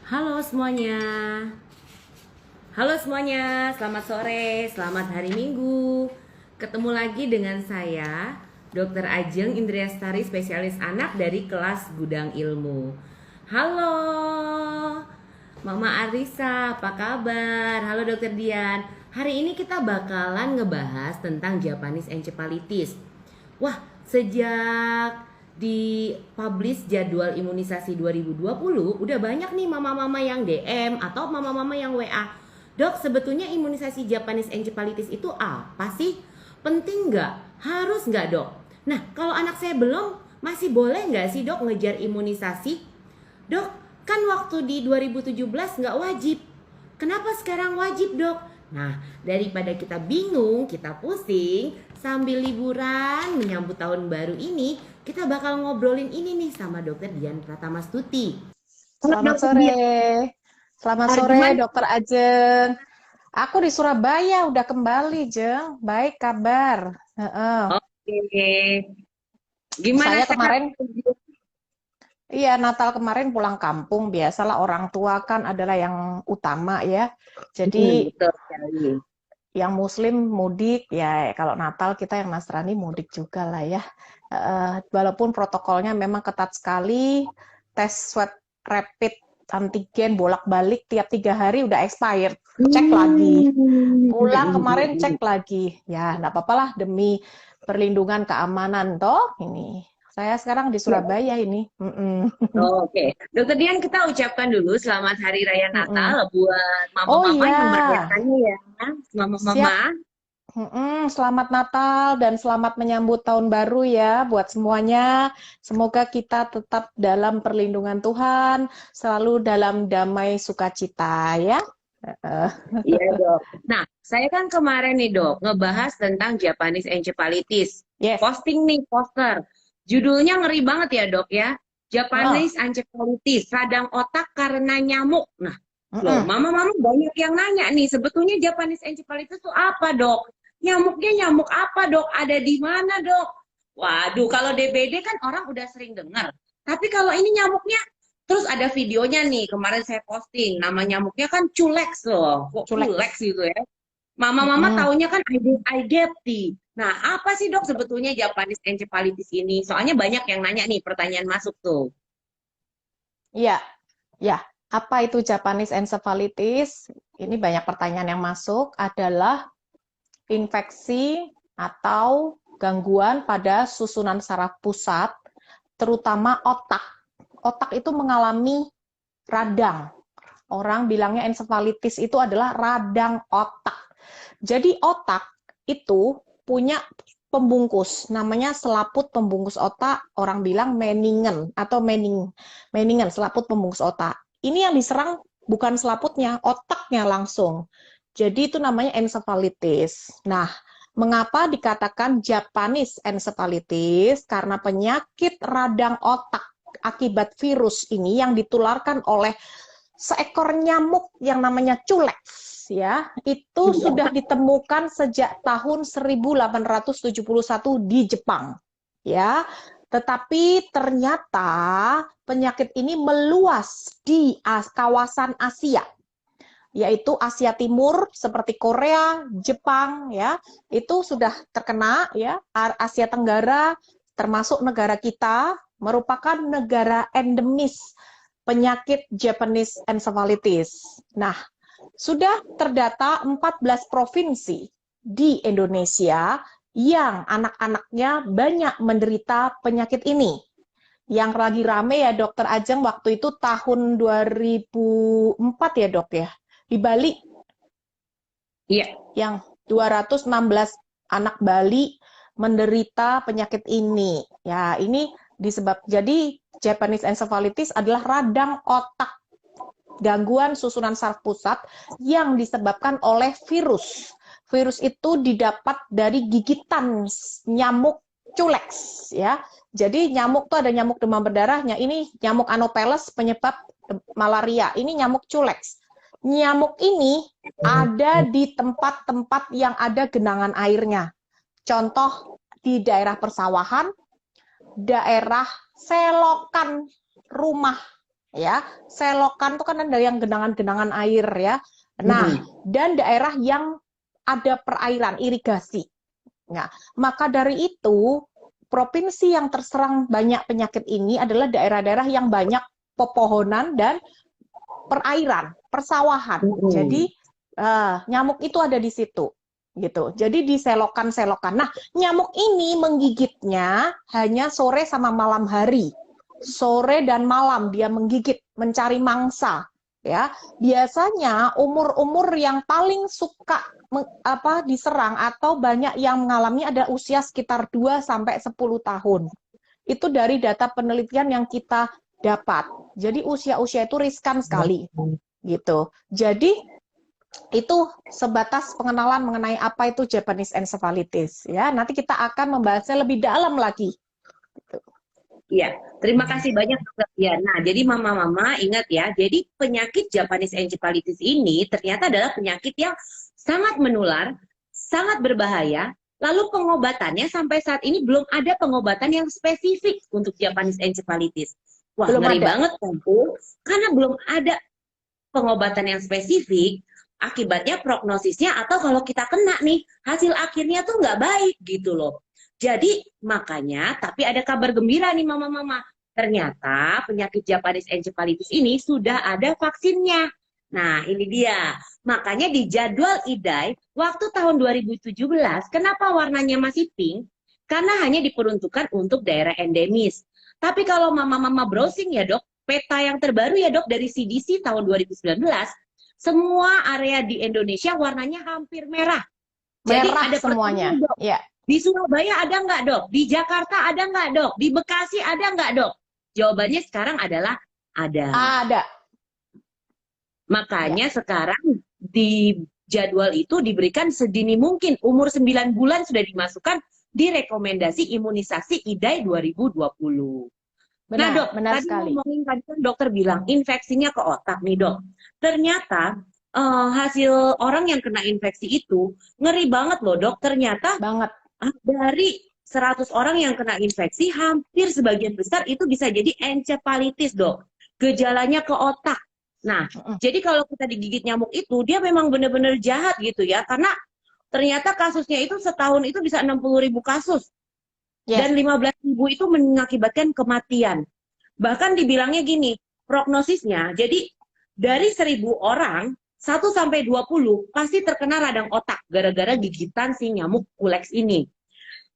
Halo semuanya. Halo semuanya, selamat sore, selamat hari Minggu. Ketemu lagi dengan saya, Dr. Ajeng Indriastari, spesialis anak dari kelas Gudang Ilmu. Halo, Mama Arisa, apa kabar? Halo Dr. Dian. Hari ini kita bakalan ngebahas tentang Japanese encephalitis. Wah, sejak dipublish jadwal imunisasi 2020, udah banyak nih mama-mama yang DM atau mama-mama yang WA. Dok, sebetulnya imunisasi Japanese encephalitis itu apa sih? Penting nggak? Harus nggak dok? Nah, kalau anak saya belum, masih boleh nggak sih dok ngejar imunisasi? Dok, kan waktu di 2017 nggak wajib. Kenapa sekarang wajib dok? Nah, daripada kita bingung, kita pusing, sambil liburan menyambut tahun baru ini, kita bakal ngobrolin ini nih sama dokter Dian Pratamastuti. Halo Selamat dokter sore. Dian, Selamat sore, gimana? Dokter Ajeng. Aku di Surabaya udah kembali, Jeng. Baik kabar. Heeh. Oke, gimana Saya sehat? kemarin, iya Natal kemarin pulang kampung. Biasalah orang tua kan adalah yang utama ya. Jadi Betul sekali. yang Muslim mudik, ya kalau Natal kita yang Nasrani mudik juga lah ya. Walaupun protokolnya memang ketat sekali, tes swab rapid antigen bolak-balik tiap 3 hari udah expired, cek lagi. Pulang kemarin cek lagi. Ya, enggak apa-apa lah demi perlindungan keamanan toh ini. Saya sekarang di Ya, Surabaya ini. oke, dokter Dian kita ucapkan dulu selamat Hari Raya Mm-mm. Natal buat Oh mama-mama iya, yang merayakannya ya, siap. mama-mama. Selamat Natal dan selamat menyambut tahun baru ya buat semuanya. Semoga kita tetap dalam perlindungan Tuhan, selalu dalam damai sukacita ya. Eh, Iya dok. Nah, saya kan kemarin nih dok ngebahas tentang Japanese encephalitis. yes. Posting nih poster. Judulnya ngeri banget ya dok ya. Heeh. Japanese encephalitis, radang otak karena nyamuk. Nah, loh, Heeh. mama-mama banyak yang nanya nih, sebetulnya Japanese encephalitis itu apa dok? Nyamuknya nyamuk apa dok? Ada di mana dok? Waduh, kalau DBD kan orang udah sering dengar. Tapi kalau ini nyamuknya, terus ada videonya nih, kemarin saya posting, nama nyamuknya kan Culex loh. Kok Culex Culex. gitu ya? Mama-mama Heeh. taunya kan Aidepti. Nah, apa sih dok sebetulnya Japanese encephalitis ini? Soalnya banyak yang nanya nih, pertanyaan masuk tuh. Iya, ya. Apa itu Japanese encephalitis? Ini banyak pertanyaan yang masuk adalah infeksi atau gangguan pada susunan saraf pusat, terutama otak. Otak itu mengalami radang. Orang bilangnya encephalitis itu adalah radang otak. Jadi otak itu punya pembungkus, namanya selaput pembungkus otak, orang bilang meningen atau meningen, selaput pembungkus otak. Ini yang diserang bukan selaputnya, otaknya langsung. Jadi itu namanya encephalitis. Nah, mengapa dikatakan Japanese encephalitis? Karena penyakit radang otak akibat virus ini yang ditularkan oleh seekor nyamuk yang namanya culex ya, itu sudah ditemukan sejak tahun 1871 di Jepang ya. Tetapi ternyata penyakit ini meluas di kawasan Asia, yaitu Asia Timur seperti Korea, Jepang ya, itu sudah terkena ya. Asia Tenggara termasuk negara kita merupakan negara endemis penyakit Japanese encephalitis. Nah, sudah terdata 14 provinsi di Indonesia yang anak-anaknya banyak menderita penyakit ini. Yang lagi rame ya Dokter Ajeng waktu itu tahun 2004 ya dok ya, di Bali Iya, yang 216 anak Bali menderita penyakit ini. Ya, ini jadi Japanese encephalitis adalah radang otak, gangguan susunan saraf pusat yang disebabkan oleh virus. Virus itu didapat dari gigitan nyamuk culex ya. Jadi nyamuk tuh ada nyamuk demam berdarahnya. Ini nyamuk Anopheles penyebab malaria. Ini nyamuk culex. Nyamuk ini ada di tempat-tempat yang ada genangan airnya. Contoh di daerah persawahan, daerah selokan rumah ya. Selokan itu kan ada yang genangan-genangan air ya. Nah, Mm-mm. dan daerah yang ada perairan, irigasi. Nah, maka dari itu, provinsi yang terserang banyak penyakit ini adalah daerah-daerah yang banyak pepohonan dan perairan, persawahan. Jadi Mm-mm. nyamuk itu ada di situ, gitu. Jadi di selokan-selokan. Nah, nyamuk ini menggigitnya hanya sore sama malam hari. Sore dan malam dia menggigit, mencari mangsa. Ya, biasanya umur-umur yang paling suka diserang atau banyak yang mengalami ada usia sekitar 2 sampai 10 tahun. Itu dari data penelitian yang kita dapat. Jadi usia-usia itu riskan sekali gitu. Jadi itu sebatas pengenalan mengenai apa itu Japanese encephalitis ya. Nanti kita akan membahasnya lebih dalam lagi. Iya, terima kasih banyak Dokter Dian. Nah, jadi mama-mama ingat ya, jadi penyakit Japanese encephalitis ini ternyata adalah penyakit yang sangat menular, sangat berbahaya. Lalu pengobatannya sampai saat ini belum ada pengobatan yang spesifik untuk Japanese encephalitis. Wah, Belum ngeri ada. banget tentu, karena belum ada pengobatan yang spesifik. Akibatnya prognosisnya atau kalau kita kena nih, hasil akhirnya tuh nggak baik gitu loh. Jadi makanya, tapi ada kabar gembira nih mama-mama. Ternyata penyakit Japanese encephalitis ini sudah ada vaksinnya. Nah ini dia. Makanya di jadwal IDAI waktu tahun 2017, kenapa warnanya masih pink? Karena hanya diperuntukkan untuk daerah endemis. Tapi kalau mama-mama browsing ya dok, peta yang terbaru ya dok dari CDC tahun 2019, semua area di Indonesia warnanya hampir merah. Jadi Merah ada semuanya. pertanyaan dok, Ya, di Surabaya ada nggak dok? Di Jakarta ada nggak dok? Di Bekasi ada nggak dok? Jawabannya sekarang adalah ada. ada. Ya. Makanya sekarang di jadwal itu diberikan sedini mungkin. Umur 9 bulan sudah dimasukkan di rekomendasi imunisasi IDAI 2020. Nah Benar, dok, benar tadi sekali. ngomongin tadi kan dokter bilang infeksinya ke otak nih dok. Ternyata hasil orang yang kena infeksi itu ngeri banget loh dok. Ternyata Banget. dari 100 orang yang kena infeksi, hampir sebagian besar itu bisa jadi encephalitis, dok. Gejalanya ke otak. Nah, jadi kalau kita digigit nyamuk itu, dia memang benar-benar jahat gitu ya. Karena ternyata kasusnya itu setahun itu bisa 60.000 kasus. Ya. Dan 15.000 itu mengakibatkan kematian. Bahkan dibilangnya gini, prognosisnya, jadi dari 1.000 orang, 1 sampai 20 pasti terkena radang otak gara-gara gigitan si nyamuk kuleks ini.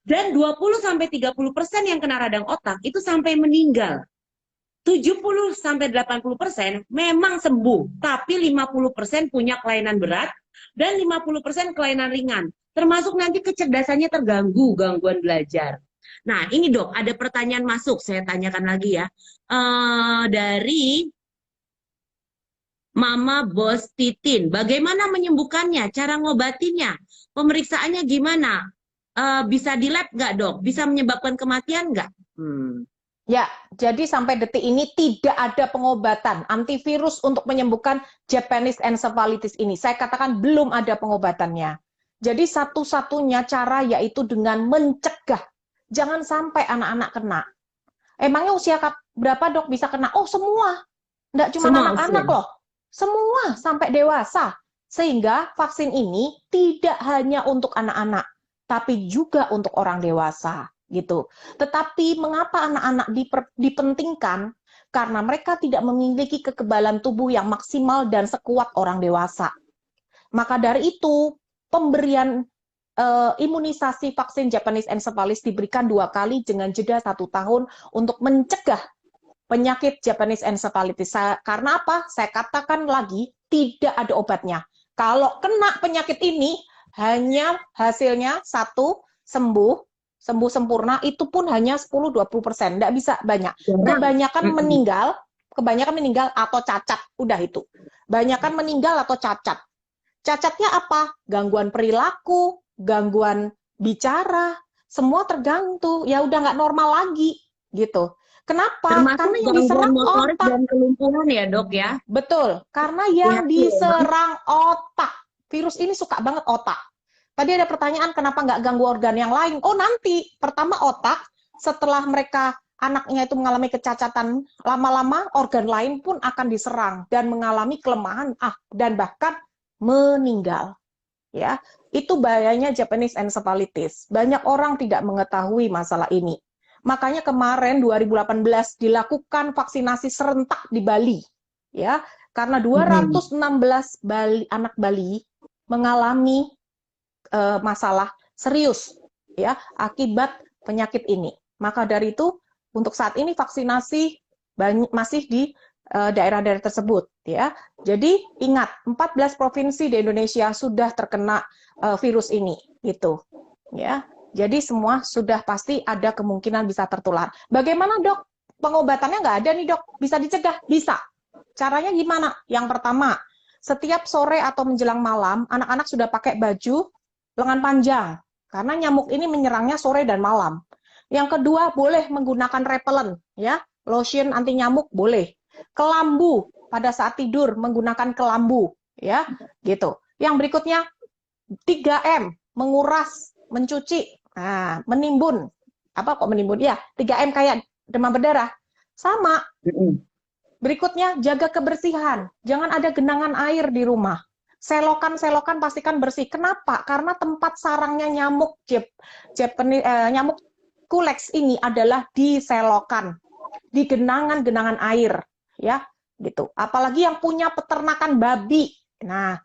Dan 20-30% yang kena radang otak itu sampai meninggal. 70-80% memang sembuh, tapi 50% punya kelainan berat dan 50% kelainan ringan. Termasuk nanti kecerdasannya terganggu, gangguan belajar. Nah, ini dok, ada pertanyaan masuk, saya tanyakan lagi ya. Dari Mama Bos Titin, bagaimana menyembuhkannya? Cara ngobatinnya? Pemeriksaannya gimana? Bisa di lab nggak dok? Bisa menyebabkan kematian nggak? Ya, jadi sampai detik ini tidak ada pengobatan antivirus untuk menyembuhkan Japanese encephalitis ini. Saya katakan belum ada pengobatannya. Jadi satu-satunya cara yaitu dengan mencegah. Jangan sampai anak-anak kena. Emangnya usia berapa dok bisa kena? Oh semua. Nggak cuma Semua usia. anak-anak loh. Semua sampai dewasa. Sehingga vaksin ini tidak hanya untuk anak-anak, tapi juga untuk orang dewasa. Gitu. Tetapi mengapa anak-anak dipentingkan? Karena mereka tidak memiliki kekebalan tubuh yang maksimal dan sekuat orang dewasa. Maka dari itu, pemberian imunisasi vaksin Japanese encephalitis diberikan 2 kali dengan jeda 1 tahun untuk mencegah penyakit Japanese encephalitis. Karena apa? Saya katakan lagi, tidak ada obatnya. Kalau kena penyakit ini, hanya hasilnya 1, sembuh sempurna, itu pun hanya 10-20%, tidak bisa banyak. Kebanyakan meninggal atau cacat, udah itu. Banyakan meninggal atau cacat. Cacatnya apa? Gangguan perilaku, gangguan bicara, semua terganggu, ya udah nggak normal lagi, gitu. Kenapa? Termasuk Karena yang gangguan diserang motorik otak. dan kelumpuhan ya dok ya? Betul, karena yang diserang otak. Virus ini suka banget otak. Tadi ada pertanyaan kenapa nggak ganggu organ yang lain? Oh nanti, pertama otak, setelah mereka anaknya itu mengalami kecacatan, lama-lama organ lain pun akan diserang dan mengalami kelemahan dan bahkan meninggal. Ya, itu bahayanya Japanese encephalitis. Banyak orang tidak mengetahui masalah ini. Makanya kemarin 2018 dilakukan vaksinasi serentak di Bali. Ya, karena 216 anak Bali mengalami masalah serius ya akibat penyakit ini. Maka dari itu untuk saat ini vaksinasi masih di daerah-daerah tersebut ya. Jadi ingat 14 provinsi di Indonesia sudah terkena virus ini gitu ya. Jadi semua sudah pasti ada kemungkinan bisa tertular. Bagaimana dok? Pengobatannya nggak ada nih dok. Bisa dicegah? Bisa. Caranya gimana? Yang pertama, setiap sore atau menjelang malam anak-anak sudah pakai baju lengan panjang karena nyamuk ini menyerangnya sore dan malam. Yang kedua, boleh menggunakan repellent ya, lotion anti nyamuk boleh. Kelambu pada saat tidur menggunakan kelambu ya, gitu. Yang berikutnya 3M, menguras, mencuci, menimbun. Apa kok menimbun? Ya, 3M kayak demam berdarah. Sama. Berikutnya, jaga kebersihan. Jangan ada genangan air di rumah. Selokan-selokan pastikan bersih. Kenapa? Karena tempat sarangnya nyamuk nyamuk kuleks ini adalah di selokan, di genangan-genangan air, ya, gitu. Apalagi yang punya peternakan babi. Nah,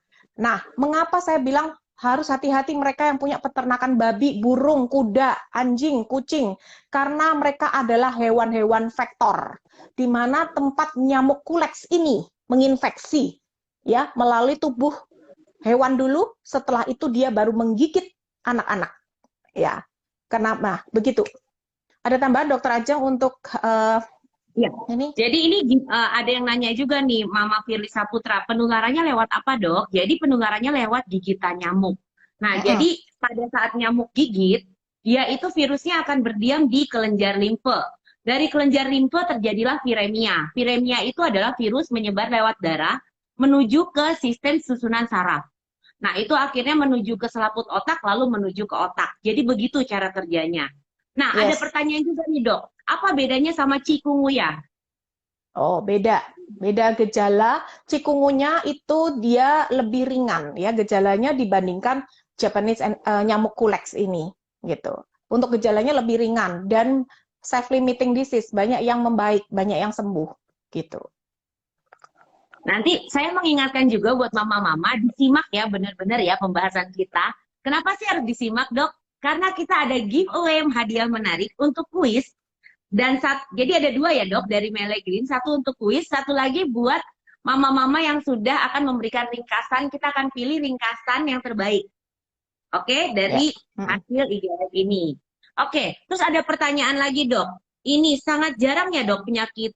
mengapa saya bilang harus hati-hati mereka yang punya peternakan babi, burung, kuda, anjing, kucing, karena mereka adalah hewan-hewan vektor, di mana tempat nyamuk kuleks ini menginfeksi, ya, melalui tubuh hewan dulu, setelah itu dia baru menggigit anak-anak, ya. Kenapa? Begitu. Ada tambahan Dokter Ajeng untuk Ya. ini? Jadi ini ada yang nanya juga nih, Mama Firly Saputra, penularannya lewat apa dok? Jadi penularannya lewat gigitan nyamuk. Nah, jadi pada saat nyamuk gigit, dia itu virusnya akan berdiam di kelenjar limfe. Dari kelenjar limfe terjadilah viremia. Viremia itu adalah virus menyebar lewat darah menuju ke sistem susunan saraf. Nah, itu akhirnya menuju ke selaput otak, lalu menuju ke otak. Jadi begitu cara kerjanya. Nah, ada pertanyaan juga nih dok, apa bedanya sama cikungunya? Oh, beda. Beda gejala. Cikungunya itu dia lebih ringan ya gejalanya dibandingkan Japanese nyamuk kuleks ini gitu. Untuk gejalanya lebih ringan dan self-limiting disease, banyak yang membaik, banyak yang sembuh gitu. Nanti saya mengingatkan juga buat mama-mama, disimak ya benar-benar ya pembahasan kita. Kenapa sih harus disimak dok? Karena kita ada giveaway hadiah menarik untuk kuis. Dan jadi ada dua ya dok dari Mele Green, satu untuk kuis, satu lagi buat mama-mama yang sudah akan memberikan ringkasan, kita akan pilih ringkasan yang terbaik. Oke, dari hasil IGF ini. Oke, terus ada pertanyaan lagi dok. Ini sangat jarang ya dok penyakit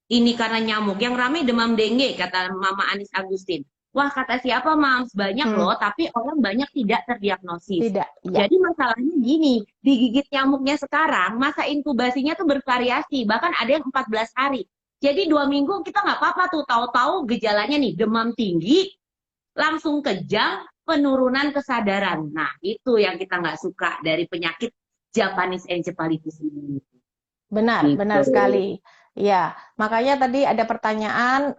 ini karena nyamuk. Yang ramai demam dengue, kata Mama Anis Agustin. Wah, kata siapa, Mams? Banyak loh, tapi orang banyak tidak terdiagnosis. Tidak, ya. Jadi masalahnya gini, digigit nyamuknya sekarang, masa inkubasinya tuh bervariasi, bahkan ada yang 14 hari. Jadi 2 minggu kita nggak apa-apa tuh, tahu-tahu gejalanya nih, demam tinggi, langsung kejang, penurunan kesadaran. Nah, itu yang kita nggak suka dari penyakit Japanese encephalitis ini. Benar, gitu. Benar sekali. Ya, makanya tadi ada pertanyaan,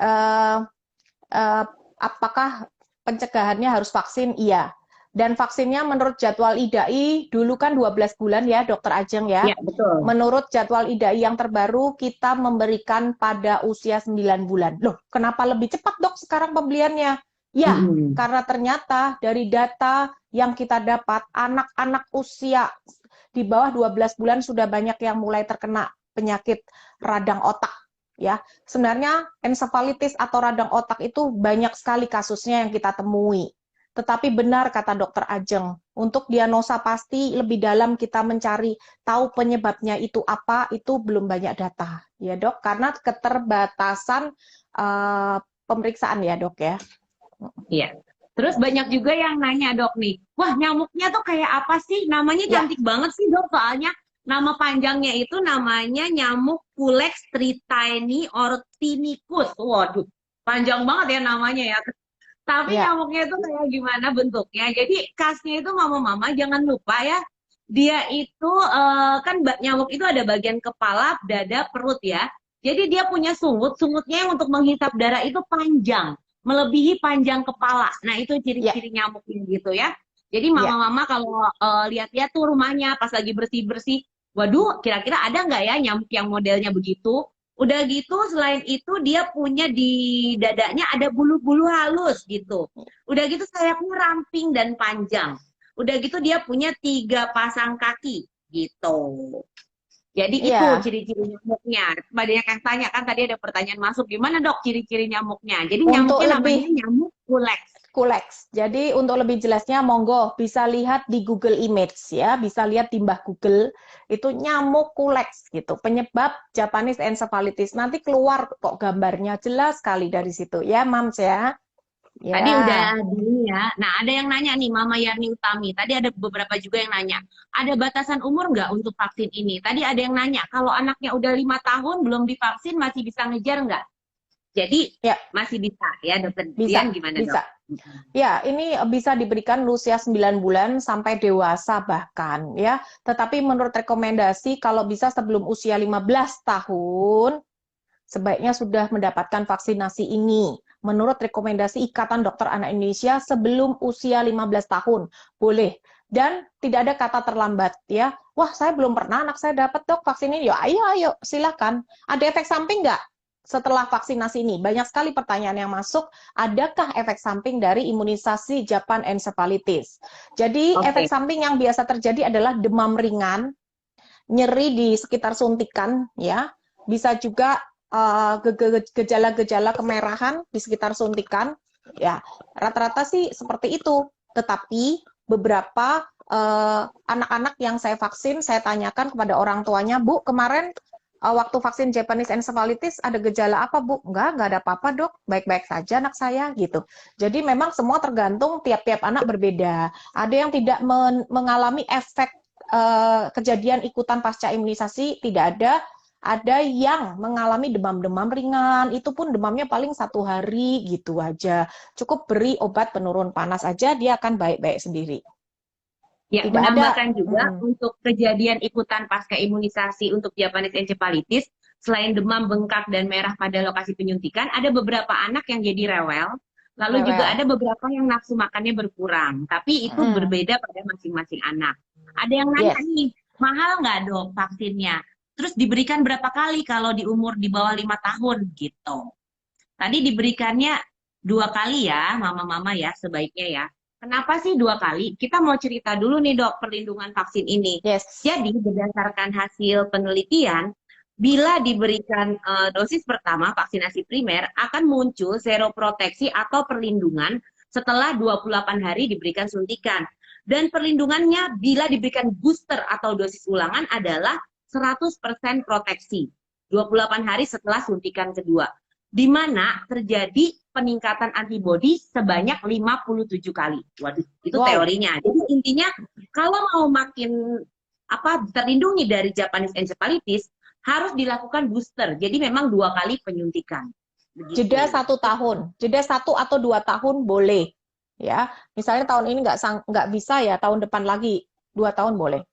apakah pencegahannya harus vaksin? Iya. Dan vaksinnya menurut jadwal IDAI dulu kan 12 bulan ya, Dokter Ajeng ya. Ya, betul. Menurut jadwal IDAI yang terbaru kita memberikan pada usia 9 bulan. Loh, kenapa lebih cepat dok sekarang pembeliannya? Ya, karena ternyata dari data yang kita dapat, anak-anak usia di bawah 12 bulan sudah banyak yang mulai terkena penyakit radang otak. Ya, sebenarnya encephalitis atau radang otak itu banyak sekali kasusnya yang kita temui. Tetapi benar kata Dokter Ajeng, untuk diagnosa pasti lebih dalam kita mencari tahu penyebabnya itu apa, itu belum banyak data. Ya dok, karena keterbatasan pemeriksaan ya dok ya. Iya. Terus banyak juga yang nanya dok nih, wah nyamuknya tuh kayak apa sih? Namanya cantik banget sih dok, soalnya nama panjangnya itu namanya nyamuk Culex tritani orthinicus. Waduh, panjang banget ya namanya ya. Tapi nyamuknya itu kayak gimana bentuknya. Jadi khasnya itu mama-mama jangan lupa ya, Dia itu kan nyamuk itu ada bagian kepala, dada, perut ya. Jadi dia punya sungut, sungutnya yang untuk menghisap darah itu panjang, melebihi panjang kepala. Nah, itu Ya, ciri-ciri nyamuknya gitu ya. Jadi ya. mama-mama kalau lihat-lihat tuh rumahnya pas lagi bersih-bersih, waduh, kira-kira ada nggak ya nyamuk yang modelnya begitu? Udah gitu, selain itu dia punya di dadanya ada bulu-bulu halus gitu. Udah gitu sayapnya ramping dan panjang. Udah gitu dia punya 3 pasang kaki gitu. Jadi itu Iya, ciri-ciri nyamuknya. Banyak yang tanya kan tadi ada pertanyaan masuk gimana dok ciri-ciri nyamuknya. Jadi untuk nyamuknya lebih namanya nyamuk kuleks. Kulex. Jadi untuk lebih jelasnya, monggo bisa lihat di Google Image ya, bisa lihat di Mbah Google itu nyamuk kulex gitu, penyebab Japanese encephalitis. Nanti keluar kok gambarnya jelas sekali dari situ ya, Mams ya. Tadi udah Ya, gini ya. Nah ada yang nanya nih Mama Yani Utami. Tadi ada beberapa juga yang nanya. Ada batasan umur nggak untuk vaksin ini? Tadi ada yang nanya. Kalau anaknya udah 5 tahun belum divaksin masih bisa ngejar nggak? Jadi ya masih bisa ya dokter bisa, Dian gimana dok? bisa. Ya, ini bisa diberikan usia 9 bulan sampai dewasa bahkan ya. Tetapi menurut rekomendasi kalau bisa sebelum usia 15 tahun sebaiknya sudah mendapatkan vaksinasi ini. Menurut rekomendasi Ikatan Dokter Anak Indonesia sebelum usia 15 tahun. Boleh. Dan tidak ada kata terlambat ya. Wah, saya belum pernah anak saya dapat dok vaksin ini. Ya, ayo, ayo, silakan. Ada efek samping nggak setelah vaksinasi ini? Banyak sekali pertanyaan yang masuk. Adakah efek samping dari imunisasi Japan encephalitis? Jadi, efek Oke. samping yang biasa terjadi adalah demam ringan, nyeri di sekitar suntikan, ya. Bisa juga gejala-gejala kemerahan di sekitar suntikan, ya. Rata-rata sih seperti itu. Tetapi beberapa anak-anak yang saya vaksin, saya tanyakan kepada orang tuanya, Bu, kemarin waktu vaksin Japanese encephalitis ada gejala apa, Bu? Enggak ada apa-apa, Dok. Baik-baik saja anak saya, gitu. Jadi memang semua tergantung tiap-tiap anak berbeda. Ada yang tidak mengalami efek kejadian ikutan pasca imunisasi, tidak ada. Ada yang mengalami demam-demam ringan, itu pun demamnya paling 1 hari gitu aja. Cukup beri obat penurun panas aja, dia akan baik-baik sendiri. Ya, Tidak ada. menambahkan juga untuk kejadian ikutan pasca imunisasi untuk Japanese encephalitis, selain demam, bengkak, dan merah pada lokasi penyuntikan, ada beberapa anak yang jadi rewel, lalu juga Rewel. ada beberapa yang nafsu makannya berkurang, tapi itu berbeda pada masing-masing anak. Ada yang nanya Yes. nih, mahal nggak dok vaksinnya? Terus diberikan berapa kali kalau di umur di bawah 5 tahun gitu? Tadi diberikannya 2 kali ya, mama-mama ya, sebaiknya ya. Kenapa sih 2 kali? Kita mau cerita dulu nih dok, perlindungan vaksin ini. Yes. Jadi berdasarkan hasil penelitian, bila diberikan dosis pertama vaksinasi primer, akan muncul seroproteksi atau perlindungan setelah 28 hari diberikan suntikan. Dan perlindungannya bila diberikan booster atau dosis ulangan adalah 100% proteksi. 28 hari setelah suntikan kedua di mana terjadi peningkatan antibodi sebanyak 57 kali. Waduh, itu Wow. teorinya. Jadi intinya kalau mau makin terlindungi dari Japanese encephalitis harus dilakukan booster. Jadi memang 2 kali penyuntikan. Jeda Begitu. 1 tahun, jeda 1 atau 2 tahun boleh, ya. Misalnya tahun ini nggak bisa ya, tahun depan lagi 2 tahun boleh,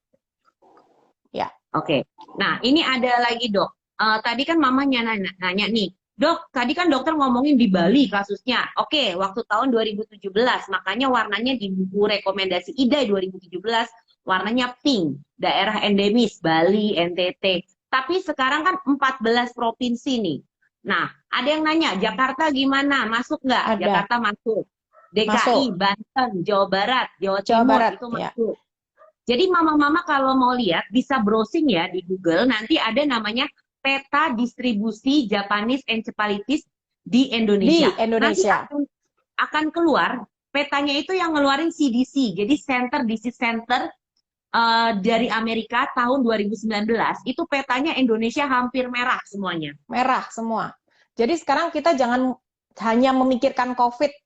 ya. Oke. Nah, ini ada lagi, Dok. Tadi kan mamanya nanya nih, Dok, tadi kan dokter ngomongin di Bali kasusnya. Oke, waktu tahun 2017, makanya warnanya di buku rekomendasi IDAI 2017, warnanya pink, daerah endemis, Bali, NTT. Tapi sekarang kan 14 provinsi nih. Nah, ada yang nanya, Jakarta gimana? Masuk nggak? Ada, Jakarta masuk. DKI, masuk. Banten, Jawa Barat, Jawa Jawa Timur, Barat, itu ya. masuk. Jadi mama-mama kalau mau lihat bisa browsing ya di Google, nanti ada namanya peta distribusi Japanese encephalitis di Di Indonesia. Nanti Indonesia. akan keluar petanya itu yang ngeluarin CDC. Jadi Center Disease Center dari Amerika tahun 2019 itu petanya Indonesia hampir merah semuanya. Merah semua. Jadi sekarang kita jangan hanya memikirkan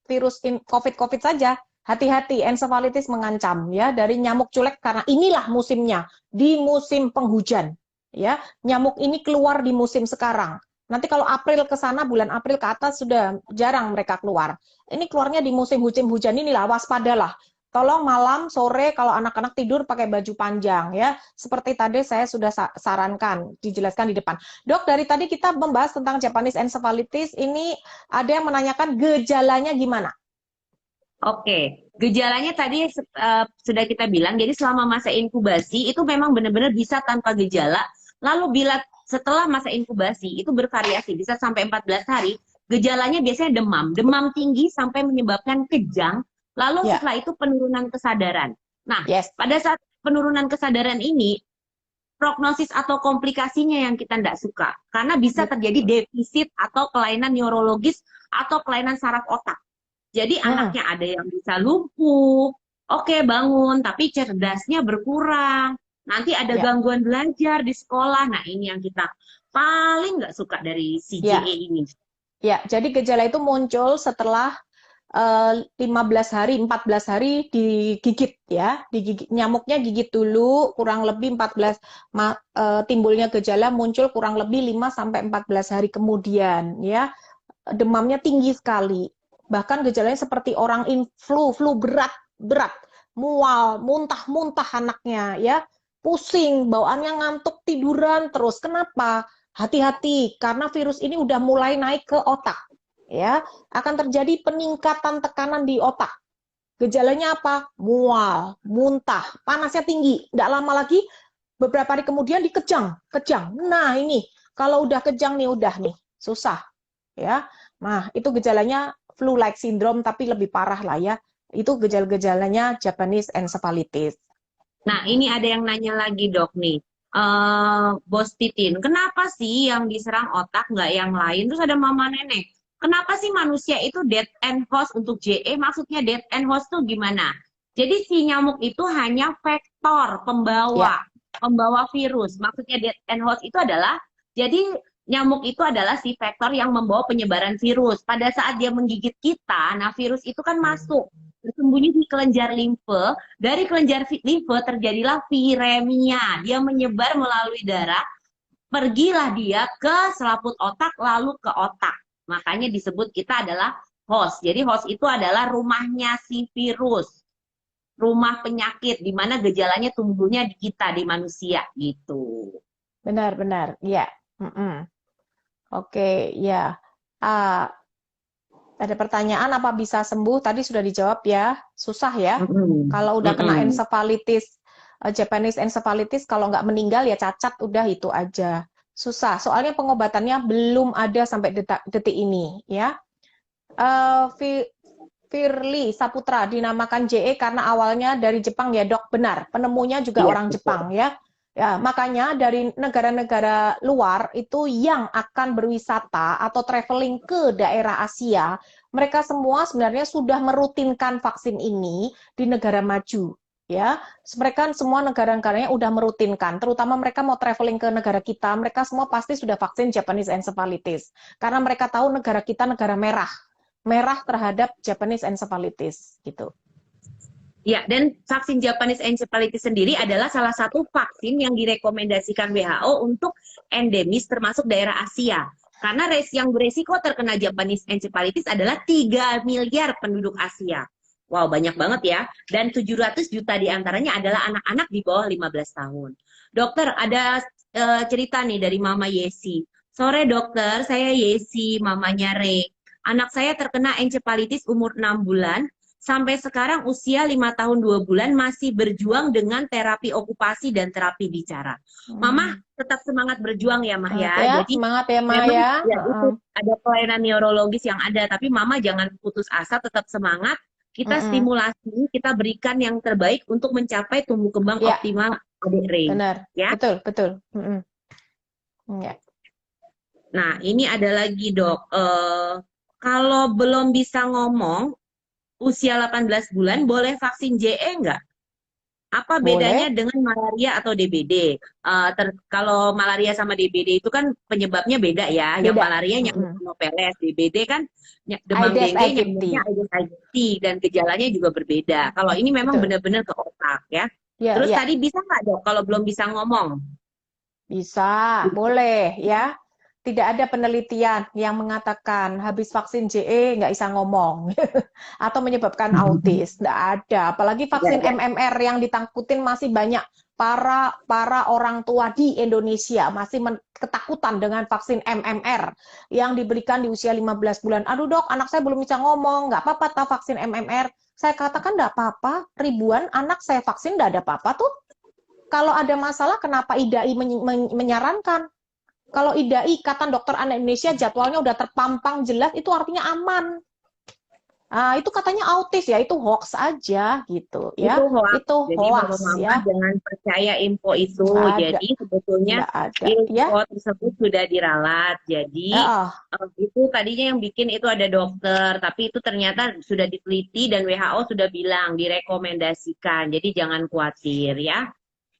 virus COVID saja. Hati-hati, encephalitis mengancam ya dari nyamuk culek karena inilah musimnya, di musim penghujan. Ya, nyamuk ini keluar di musim sekarang. Nanti kalau April ke sana, bulan April ke atas sudah jarang mereka keluar. Ini keluarnya di musim hujan inilah, waspadalah. tolong malam, sore kalau anak-anak tidur pakai baju panjang ya. Seperti tadi saya sudah sarankan, dijelaskan di depan. Dok, dari tadi kita membahas tentang Japanese encephalitis, ini ada yang menanyakan gejalanya gimana? Oke, gejalanya tadi sudah kita bilang, jadi selama masa inkubasi itu memang benar-benar bisa tanpa gejala. Lalu bila setelah masa inkubasi itu bervariasi, bisa sampai 14 hari, gejalanya biasanya demam, demam tinggi sampai menyebabkan kejang, lalu Ya, setelah itu penurunan kesadaran. Nah, yes. pada saat penurunan kesadaran ini, prognosis atau komplikasinya yang kita tidak suka, karena bisa terjadi defisit atau kelainan neurologis atau kelainan saraf otak. Jadi anaknya ada yang bisa lumpuh, oke bangun, tapi cerdasnya berkurang. Nanti ada Ya, gangguan belajar di sekolah. Nah ini yang kita paling nggak suka dari ya, CJE ini. ya. Jadi gejala itu muncul setelah 15 hari, 14 hari digigit ya. Nyamuknya gigit dulu, kurang lebih 14 timbulnya gejala muncul kurang lebih 5 sampai 14 hari kemudian ya. Demamnya tinggi sekali. Bahkan gejalanya seperti orang flu berat, mual, muntah-muntah anaknya ya. Pusing, bawaannya ngantuk, tiduran terus. Kenapa? Hati-hati karena virus ini udah mulai naik ke otak. Ya, akan terjadi peningkatan tekanan di otak. Gejalanya apa? Mual, muntah, panasnya tinggi. Tidak lama lagi, beberapa hari kemudian dikejang, kejang. Nah ini, kalau udah kejang nih, udah nih, susah. Ya, nah itu gejalanya flu-like syndrome, tapi lebih parah lah ya. Itu gejala-gejalanya Japanese encephalitis. Nah ini ada yang nanya lagi dok nih. Bos Titin, kenapa sih yang diserang otak nggak yang lain? Terus ada mama nenek. Kenapa sih manusia itu dead end host untuk JE? Maksudnya dead end host tuh gimana? Jadi si nyamuk itu hanya vektor Ya, pembawa virus. Maksudnya dead end host itu adalah, jadi nyamuk itu adalah si vektor yang membawa penyebaran virus. Pada saat dia menggigit kita, nah virus itu kan masuk bersembunyi di kelenjar limfe. Dari kelenjar limfe terjadilah viremia. Dia menyebar melalui darah, pergilah dia ke selaput otak lalu ke otak. Makanya disebut kita adalah host. Jadi host itu adalah rumahnya si virus, rumah penyakit di mana gejalanya tumbuhnya di kita, di manusia gitu. benar-benar. Ya. Oke, ya. Ah, ada pertanyaan apa bisa sembuh? Tadi sudah dijawab ya. Susah ya. Kalau udah kena encephalitis, Japanese encephalitis, kalau nggak meninggal ya cacat, udah itu aja. Susah. Soalnya pengobatannya belum ada sampai detik ini ya. Firly Saputra dinamakan JE karena awalnya dari Jepang ya dok, benar. Penemunya juga Iya, orang betul. Jepang ya. Ya, makanya dari negara-negara luar itu yang akan berwisata atau traveling ke daerah Asia, mereka semua sebenarnya sudah merutinkan vaksin ini di negara maju. Ya, mereka semua negara-negaranya udah merutinkan, terutama mereka mau traveling ke negara kita, mereka semua pasti sudah vaksin Japanese encephalitis. Karena mereka tahu negara kita negara merah terhadap Japanese encephalitis gitu. Ya, dan vaksin Japanese encephalitis sendiri adalah salah satu vaksin yang direkomendasikan WHO untuk endemis termasuk daerah Asia. Karena yang beresiko terkena Japanese encephalitis adalah 3 miliar penduduk Asia. Wow, banyak banget ya. Dan 700 juta diantaranya adalah anak-anak di bawah 15 tahun. Dokter, ada cerita nih dari Mama Yesi. Sore dokter, saya Yesi, mamanya Re. Anak saya terkena encephalitis umur 6 bulan. Sampai sekarang usia 5 tahun 2 bulan masih berjuang dengan terapi okupasi dan terapi bicara. Mama tetap semangat berjuang ya Mah Semangat ya. ya, Jadi semangat ya memang Maya. ya itu ada kelainan neurologis yang ada, tapi Mama jangan putus asa, tetap semangat. Kita stimulasi, kita berikan yang terbaik untuk mencapai tumbuh kembang Ya, optimal adik Ray. benar. Ya. Betul, betul. Ya. Nah, ini ada lagi dok. Kalau belum bisa ngomong, usia 18 bulan boleh vaksin JE nggak? Apa bedanya Boleh. dengan malaria atau DBD? Kalau malaria sama DBD itu kan penyebabnya beda ya. Yang Beda. malaria nyamuk Anopheles, DBD kan demam Aedes dengue aegypti. nyamuknya Aedes aegypti dan gejalanya juga berbeda. Kalau ini memang Betul. benar-benar ke otak ya. Ya, Terus ya. tadi bisa nggak dok kalau belum bisa ngomong? Bisa, boleh ya. tidak ada penelitian yang mengatakan habis vaksin JE nggak bisa ngomong atau menyebabkan autis. Nggak ada. Apalagi Tidak vaksin ada. MMR yang ditangkutin masih banyak para orang tua di Indonesia masih ketakutan dengan vaksin MMR yang diberikan di usia 15 bulan. Aduh dok, anak saya belum bisa ngomong, nggak apa-apa tak vaksin MMR. Saya katakan nggak apa-apa, ribuan anak saya vaksin nggak ada apa-apa tuh. Kalau ada masalah, kenapa IDAI menyarankan? Kalau IDAI, Ikatan Dokter Anak Indonesia, jadwalnya udah terpampang jelas, itu artinya aman. Itu katanya autis ya, itu hoax aja gitu ya. Itu hoax. Itu Jadi hoax Mama ya. jangan percaya info itu. Nggak ada, Jadi sebetulnya nggak ada ya. info tersebut sudah diralat. Jadi Oh, itu tadinya yang bikin itu ada dokter, tapi itu ternyata sudah diteliti dan WHO sudah bilang direkomendasikan. Jadi jangan khawatir ya.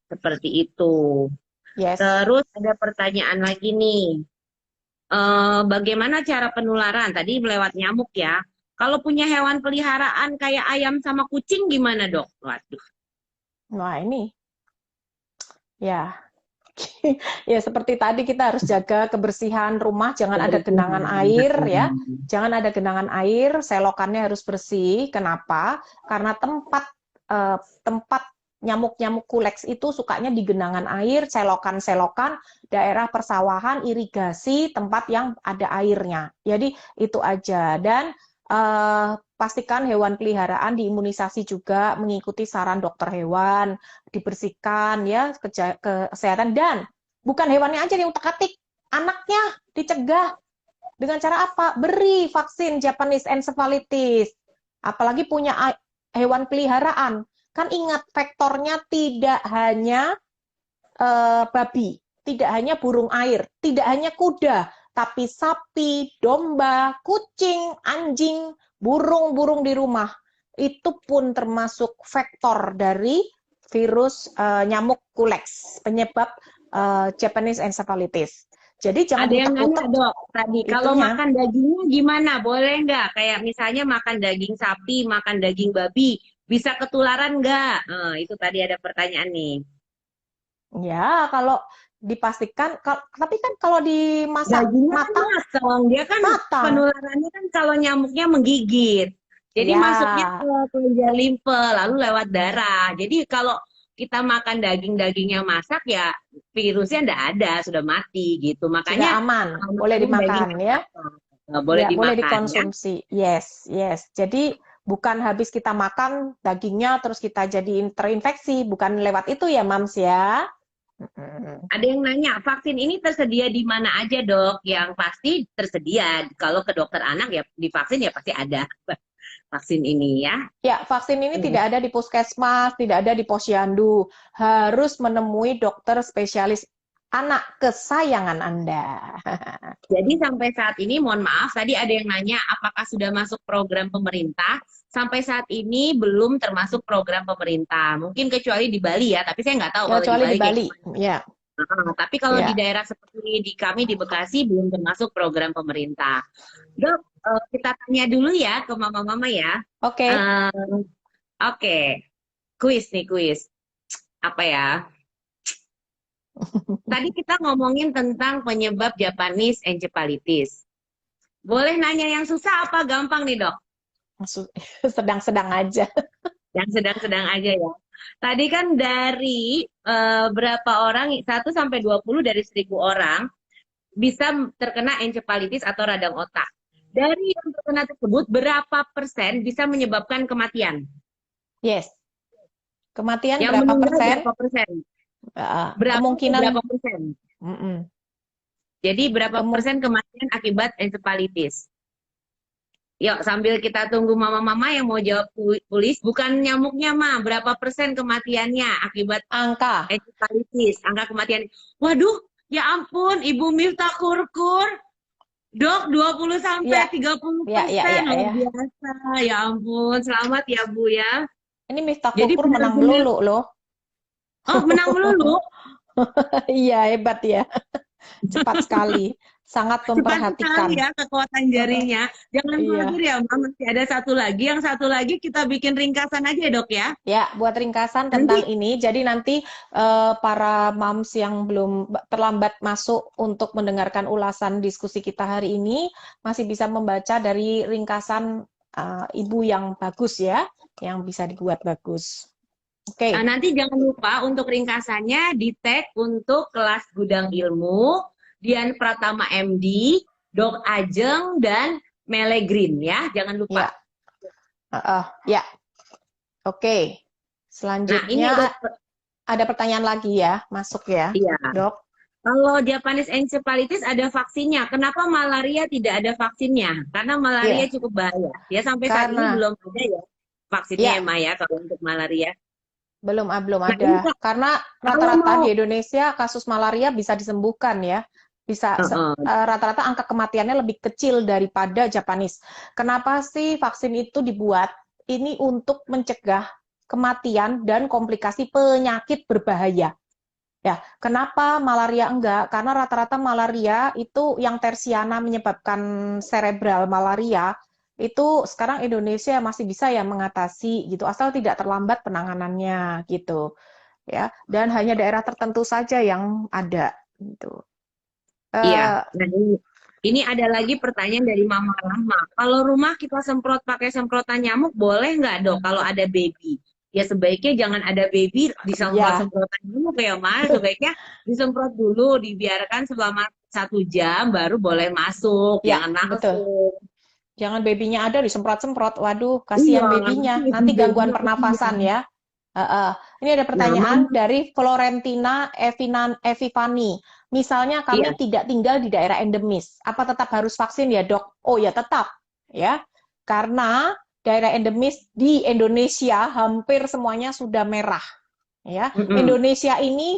Seperti itu. yes. Terus ada pertanyaan lagi nih. Bagaimana cara penularan? Tadi lewat nyamuk ya. Kalau punya hewan peliharaan kayak ayam sama kucing gimana dok? Waduh. Nah ini, ya. Ya seperti tadi kita harus jaga kebersihan rumah, jangan ada genangan air ya. Jangan ada genangan air, selokannya harus bersih. Kenapa? Karena tempat nyamuk-nyamuk kuleks itu sukanya di genangan air, selokan-selokan, daerah persawahan, irigasi, tempat yang ada airnya. Jadi itu aja. Dan pastikan hewan peliharaan diimunisasi juga, mengikuti saran dokter hewan, dibersihkan ya kesehatan, dan bukan hewannya aja yang utak-atik, anaknya dicegah dengan cara apa? Beri vaksin Japanese encephalitis. Apalagi punya hewan peliharaan. Kan ingat, faktornya tidak hanya babi, tidak hanya burung air, tidak hanya kuda, tapi sapi, domba, kucing, anjing, burung-burung di rumah. Itu pun termasuk faktor dari virus nyamuk kuleks, penyebab Japanese encephalitis. Jadi jangan Ada yang nanya utak-utak dok, tadi kalau itunya. makan dagingnya gimana? Boleh nggak? Kayak misalnya makan daging sapi, makan daging babi, bisa ketularan nggak? Itu tadi ada pertanyaan nih. Ya, kalau dipastikan, tapi kan kalau dimasak Dagingnya kan matang, matang, dia kan matang. penularannya kan kalau nyamuknya menggigit. Jadi masuknya Ya, ke kelenjar limfe, lalu lewat darah. Jadi kalau kita makan daging-dagingnya masak ya virusnya enggak ada, sudah mati gitu. sudah Makanya aman, boleh makan daging dimakan yang ya. masak. Boleh Ya, boleh dimakan ya. dikonsumsi. Yes, yes. Jadi bukan habis kita makan dagingnya terus kita jadi terinfeksi, bukan lewat itu ya, Mams ya. Ada yang nanya, vaksin ini tersedia di mana aja dok? Yang pasti tersedia. Kalau ke dokter anak ya divaksin ya pasti ada vaksin ini ya. Ya, vaksin ini tidak ada di puskesmas, tidak ada di posyandu. Harus menemui dokter spesialis anak kesayangan Anda. Jadi sampai saat ini, mohon maaf, tadi ada yang nanya apakah sudah masuk program pemerintah. Sampai saat ini belum termasuk program pemerintah. Mungkin kecuali di Bali ya, tapi saya nggak tahu Ya, kalau kecuali di kayak Bali. gimana. Ya, Tapi kalau ya. di daerah seperti di kami di Bekasi belum termasuk program pemerintah. Dok, kita tanya dulu ya ke mama-mama ya. Oke. Oke, kuis nih kuis. Apa ya? Tadi kita ngomongin tentang penyebab Japanese encephalitis. Boleh nanya yang susah apa gampang nih dok? Sedang-sedang aja. Yang sedang-sedang aja ya. Tadi kan dari berapa orang, 1 sampai 20 dari 1.000 orang bisa terkena encephalitis atau radang otak. Dari yang terkena tersebut, berapa persen bisa menyebabkan kematian? Yes. Kematian Yang berapa meninggal persen? berapa persen? Kemungkinan Berapa persen? Jadi berapa persen kematian akibat encephalitis? Yuk, sambil kita tunggu mama-mama yang mau jawab tulis, bukan nyamuknya, Ma. Berapa persen kematiannya akibat angka encephalitis? Angka kematian. Waduh, ya ampun, Ibu Miftah Kurkur. Dok, 20 sampai 30%. Luar biasa. Ya ampun, selamat ya, Bu ya. Ini Miftah Kurkur menang melulu loh. Oh, menang melulu? Iya, hebat ya. Cepat sekali, sangat Cepat memperhatikan. sekali ya kekuatan jarinya. Jangan Iya. khawatir ya, Mbak. Masih ada satu lagi. Yang satu lagi kita bikin ringkasan aja ya, Dok ya. Ya, buat ringkasan Nanti, tentang ini, jadi nanti para moms yang belum terlambat masuk untuk mendengarkan ulasan diskusi kita hari ini, masih bisa membaca dari ringkasan ibu yang bagus ya, yang bisa dibuat bagus. Oke. nanti jangan lupa untuk ringkasannya di tag untuk kelas Gudang Ilmu, Dian Pratama MD, Dok Ajeng, dan Mele Green ya. Jangan lupa. Ya, ya. Oke. Nah, ini Selanjutnya Dok. ada pertanyaan lagi ya, masuk ya, Iya. Dok. Kalau Japanese encephalitis ada vaksinnya. Kenapa malaria tidak ada vaksinnya? Karena malaria Iya. cukup bahaya. Ya sampai saat ini Karena belum ada ya vaksinnya ya, ya, Maya kalau untuk malaria. belum Nah, ini ada. Kak, Karena kalau rata-rata mau di Indonesia kasus malaria bisa disembuhkan ya. Bisa rata-rata angka kematiannya lebih kecil daripada Japanese. Kenapa sih vaksin itu dibuat? Ini untuk mencegah kematian dan komplikasi penyakit berbahaya. Ya, kenapa malaria enggak? Karena rata-rata malaria itu yang tersiana menyebabkan cerebral malaria itu sekarang Indonesia masih bisa ya mengatasi gitu, asal tidak terlambat penanganannya gitu. Ya, dan hanya daerah tertentu saja yang ada gitu. iya. Nah, ini ada lagi pertanyaan dari Mama Rahma. Kalau rumah kita semprot pakai semprotan nyamuk, boleh nggak dok kalau ada baby? Ya sebaiknya jangan ada baby Ya, disemprot-semprotan nyamuk ya Mas. Sebaiknya disemprot dulu, dibiarkan selama 1 jam, baru boleh masuk. ya, Jangan betul. langsung. Jangan babynya ada disemprot-semprot. Waduh, Iya, kasihan babynya. Nanti gangguan pernafasan ya. Ini ada Nah, pertanyaan dari Florentina Evifani. Misalnya iya, kami tidak tinggal di daerah endemis, apa tetap harus vaksin ya dok? Oh ya tetap ya, karena daerah endemis di Indonesia hampir semuanya sudah merah ya. Indonesia ini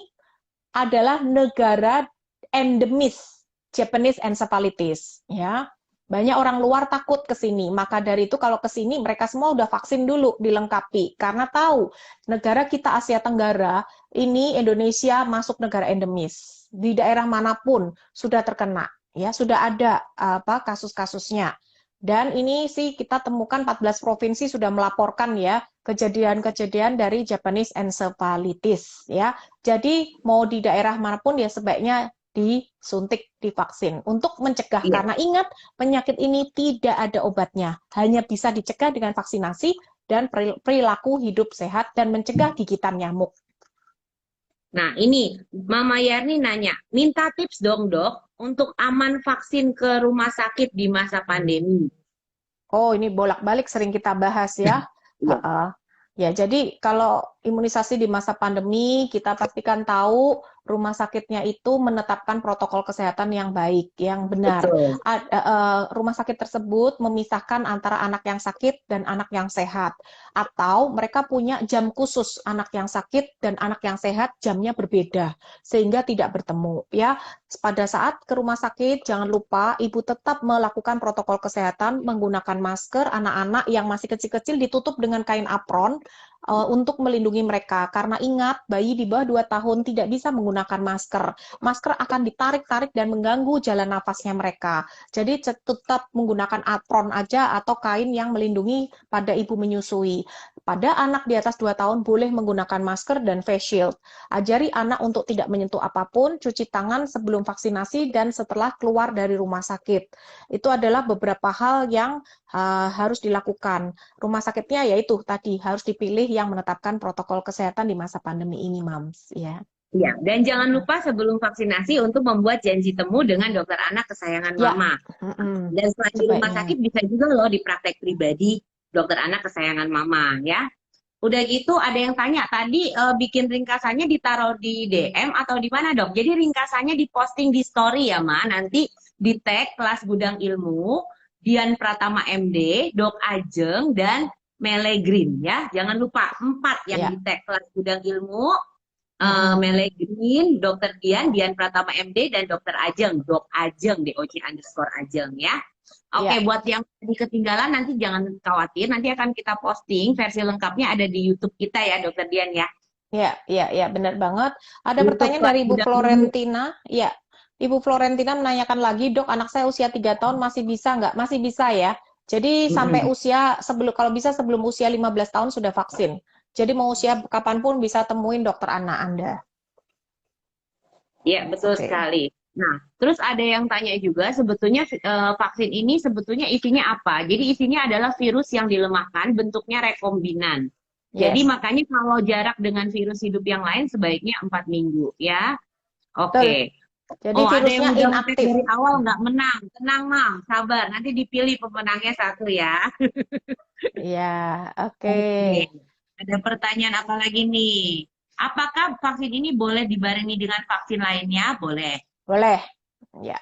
adalah negara endemis Japanese encephalitis ya. Banyak orang luar takut ke sini, maka dari itu kalau ke sini mereka semua udah vaksin dulu dilengkapi karena tahu negara kita Asia Tenggara ini Indonesia masuk negara endemis. Di daerah manapun sudah terkena ya, sudah ada kasus-kasusnya. Dan ini sih kita temukan 14 provinsi sudah melaporkan ya kejadian-kejadian dari Japanese encephalitis ya. Jadi mau di daerah manapun ya sebaiknya disuntik, divaksin untuk mencegah. iya. Karena ingat, penyakit ini tidak ada obatnya, hanya bisa dicegah dengan vaksinasi dan perilaku hidup sehat dan mencegah gigitan nyamuk. Nah, ini Mama Yarni nanya, minta tips dong dok untuk aman vaksin ke rumah sakit di masa pandemi. Oh, ini bolak-balik sering kita bahas ya. Iya. Ya, jadi kalau imunisasi di masa pandemi, kita pastikan tahu rumah sakitnya itu menetapkan protokol kesehatan yang baik, yang benar. Betul. Rumah sakit tersebut memisahkan antara anak yang sakit dan anak yang sehat. Atau mereka punya jam khusus anak yang sakit dan anak yang sehat, jamnya berbeda, sehingga tidak bertemu. Ya, pada saat ke rumah sakit, jangan lupa ibu tetap melakukan protokol kesehatan, menggunakan masker, anak-anak yang masih kecil-kecil ditutup dengan kain apron, untuk melindungi mereka. Karena ingat, bayi di bawah 2 tahun tidak bisa menggunakan masker. Masker akan ditarik-tarik dan mengganggu jalan nafasnya mereka. Jadi tetap menggunakan apron aja atau kain yang melindungi pada ibu menyusui. Pada anak di atas 2 tahun boleh menggunakan masker dan face shield. Ajari anak untuk tidak menyentuh apapun, cuci tangan sebelum vaksinasi dan setelah keluar dari rumah sakit. Itu adalah beberapa hal yang harus dilakukan. Rumah sakitnya yaitu tadi harus dipilih yang menetapkan protokol kesehatan di masa pandemi ini, Mams. Ya. Ya, dan jangan lupa sebelum vaksinasi untuk membuat janji temu dengan dokter anak kesayangan Ya. Mama. Dan selain di rumah sakit bisa juga loh di praktek pribadi dokter anak kesayangan Mama ya. Udah gitu ada yang tanya tadi bikin ringkasannya ditaruh di DM atau di mana dok? Jadi ringkasannya diposting di story ya Ma. Nanti di tag kelas Gudang Ilmu, Dian Pratama MD, Dok Ajeng, dan Mele Green ya. Jangan lupa 4 yang di tag kelas Gudang Ilmu, Mele Green, Dokter Dian, Dian Pratama MD, dan Dokter Ajeng, Dok Ajeng, DOC_Ajeng ya. Oke, buat yang tadi ketinggalan nanti jangan khawatir, nanti akan kita posting versi lengkapnya ada di YouTube kita ya, Dokter Dian ya. Ya, benar banget. Ada Untuk pertanyaan dari Ibu Gudang Ilmu. Florentina. Ya, Ibu Florentina menanyakan lagi, dok, anak saya usia 3 tahun masih bisa nggak? Masih bisa ya. Jadi sampai Mm-mm. usia, kalau bisa sebelum usia 15 tahun sudah vaksin. Jadi mau usia kapanpun bisa temuin dokter anak Anda. Iya, betul Oke. sekali. Nah, terus ada yang tanya juga sebetulnya vaksin ini sebetulnya isinya apa? Jadi isinya adalah virus yang dilemahkan, bentuknya rekombinan. Jadi Yes. makanya kalau jarak dengan virus hidup yang lain sebaiknya 4 minggu, ya. Betul. Oke. Jadi Oh, ada virusnya yang udah ngetek inaktif. dari awal nggak menang. Tenang, Mam. Sabar. Nanti dipilih pemenangnya satu ya. Ya, oke. Oke. Ada pertanyaan apa lagi nih? Apakah vaksin ini boleh dibarengi dengan vaksin lainnya? Boleh. Boleh. Ya.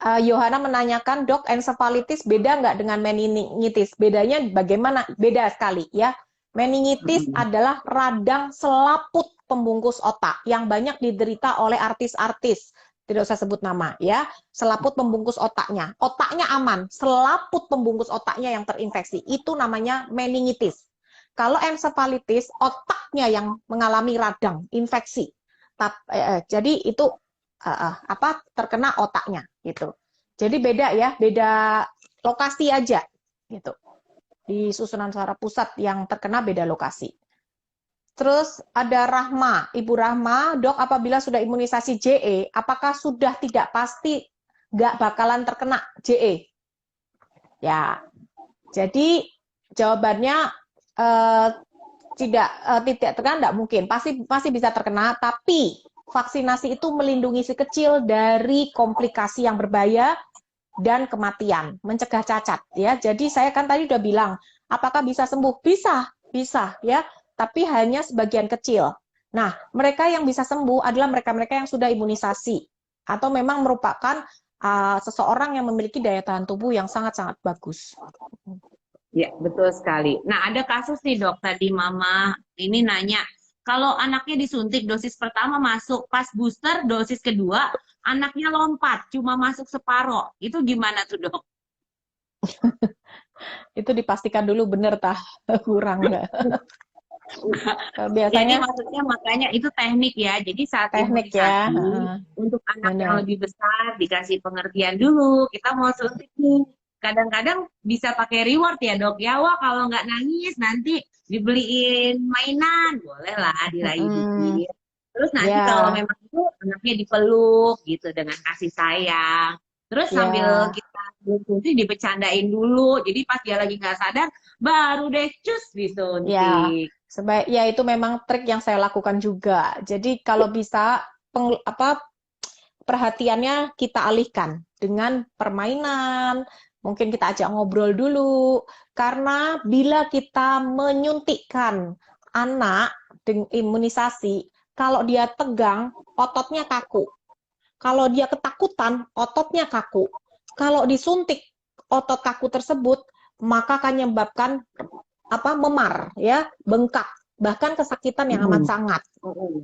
Yohana menanyakan, dok, ensefalitis beda nggak dengan meningitis? Bedanya bagaimana? Beda sekali ya. Meningitis Mm-mm. adalah radang selaput pembungkus otak yang banyak diderita oleh artis-artis. Tidak usah sebut nama ya. Selaput pembungkus otaknya. Otaknya aman, selaput pembungkus otaknya yang terinfeksi. Itu namanya meningitis. Kalau ensefalitis, otaknya yang mengalami radang, infeksi. Jadi itu terkena otaknya gitu. Jadi beda ya, beda lokasi aja gitu. Di susunan saraf pusat yang terkena beda lokasi. Terus ada Rahma, Ibu Rahma, dok, apabila sudah imunisasi JE, apakah sudah tidak pasti nggak bakalan terkena JE? Ya, jadi jawabannya eh, tidak terkena, tidak mungkin, pasti bisa terkena, tapi vaksinasi itu melindungi si kecil dari komplikasi yang berbahaya dan kematian, mencegah cacat ya. Jadi saya kan tadi udah bilang, apakah bisa sembuh? Bisa ya, tapi hanya sebagian kecil. Nah, mereka yang bisa sembuh adalah mereka-mereka yang sudah imunisasi atau memang merupakan seseorang yang memiliki daya tahan tubuh yang sangat-sangat bagus. Ya, betul sekali. Nah, ada kasus nih dok, tadi mama ini nanya, kalau anaknya disuntik dosis pertama masuk, pas booster dosis kedua, anaknya lompat, cuma masuk separoh. Itu gimana tuh dok? Itu dipastikan dulu benar tah kurang nggak? Jadi Biasanya maksudnya makanya itu teknik ya. Jadi saat teknik ya, imunisasi, untuk anak yang benar. lebih besar, dikasih pengertian dulu, kita mau suntik nih. Kadang-kadang bisa pakai reward ya dok ya. Wah kalau nggak nangis nanti dibeliin mainan. Boleh lah diraih dikit. Terus nanti kalau Ya, memang itu anaknya dipeluk gitu dengan kasih sayang. Terus sambil ya, kita suntik dibecandain dulu. Jadi pas dia lagi nggak sadar, baru deh cus ya. disuntik. Ya itu memang trik yang saya lakukan juga. Jadi kalau bisa perhatiannya kita alihkan dengan permainan, mungkin kita ajak ngobrol dulu. Karena bila kita menyuntikkan anak dengan imunisasi, kalau dia tegang, ototnya kaku. Kalau dia ketakutan, ototnya kaku. Kalau disuntik otot kaku tersebut, maka akan menyebabkan memar ya, bengkak, bahkan kesakitan yang amat sangat.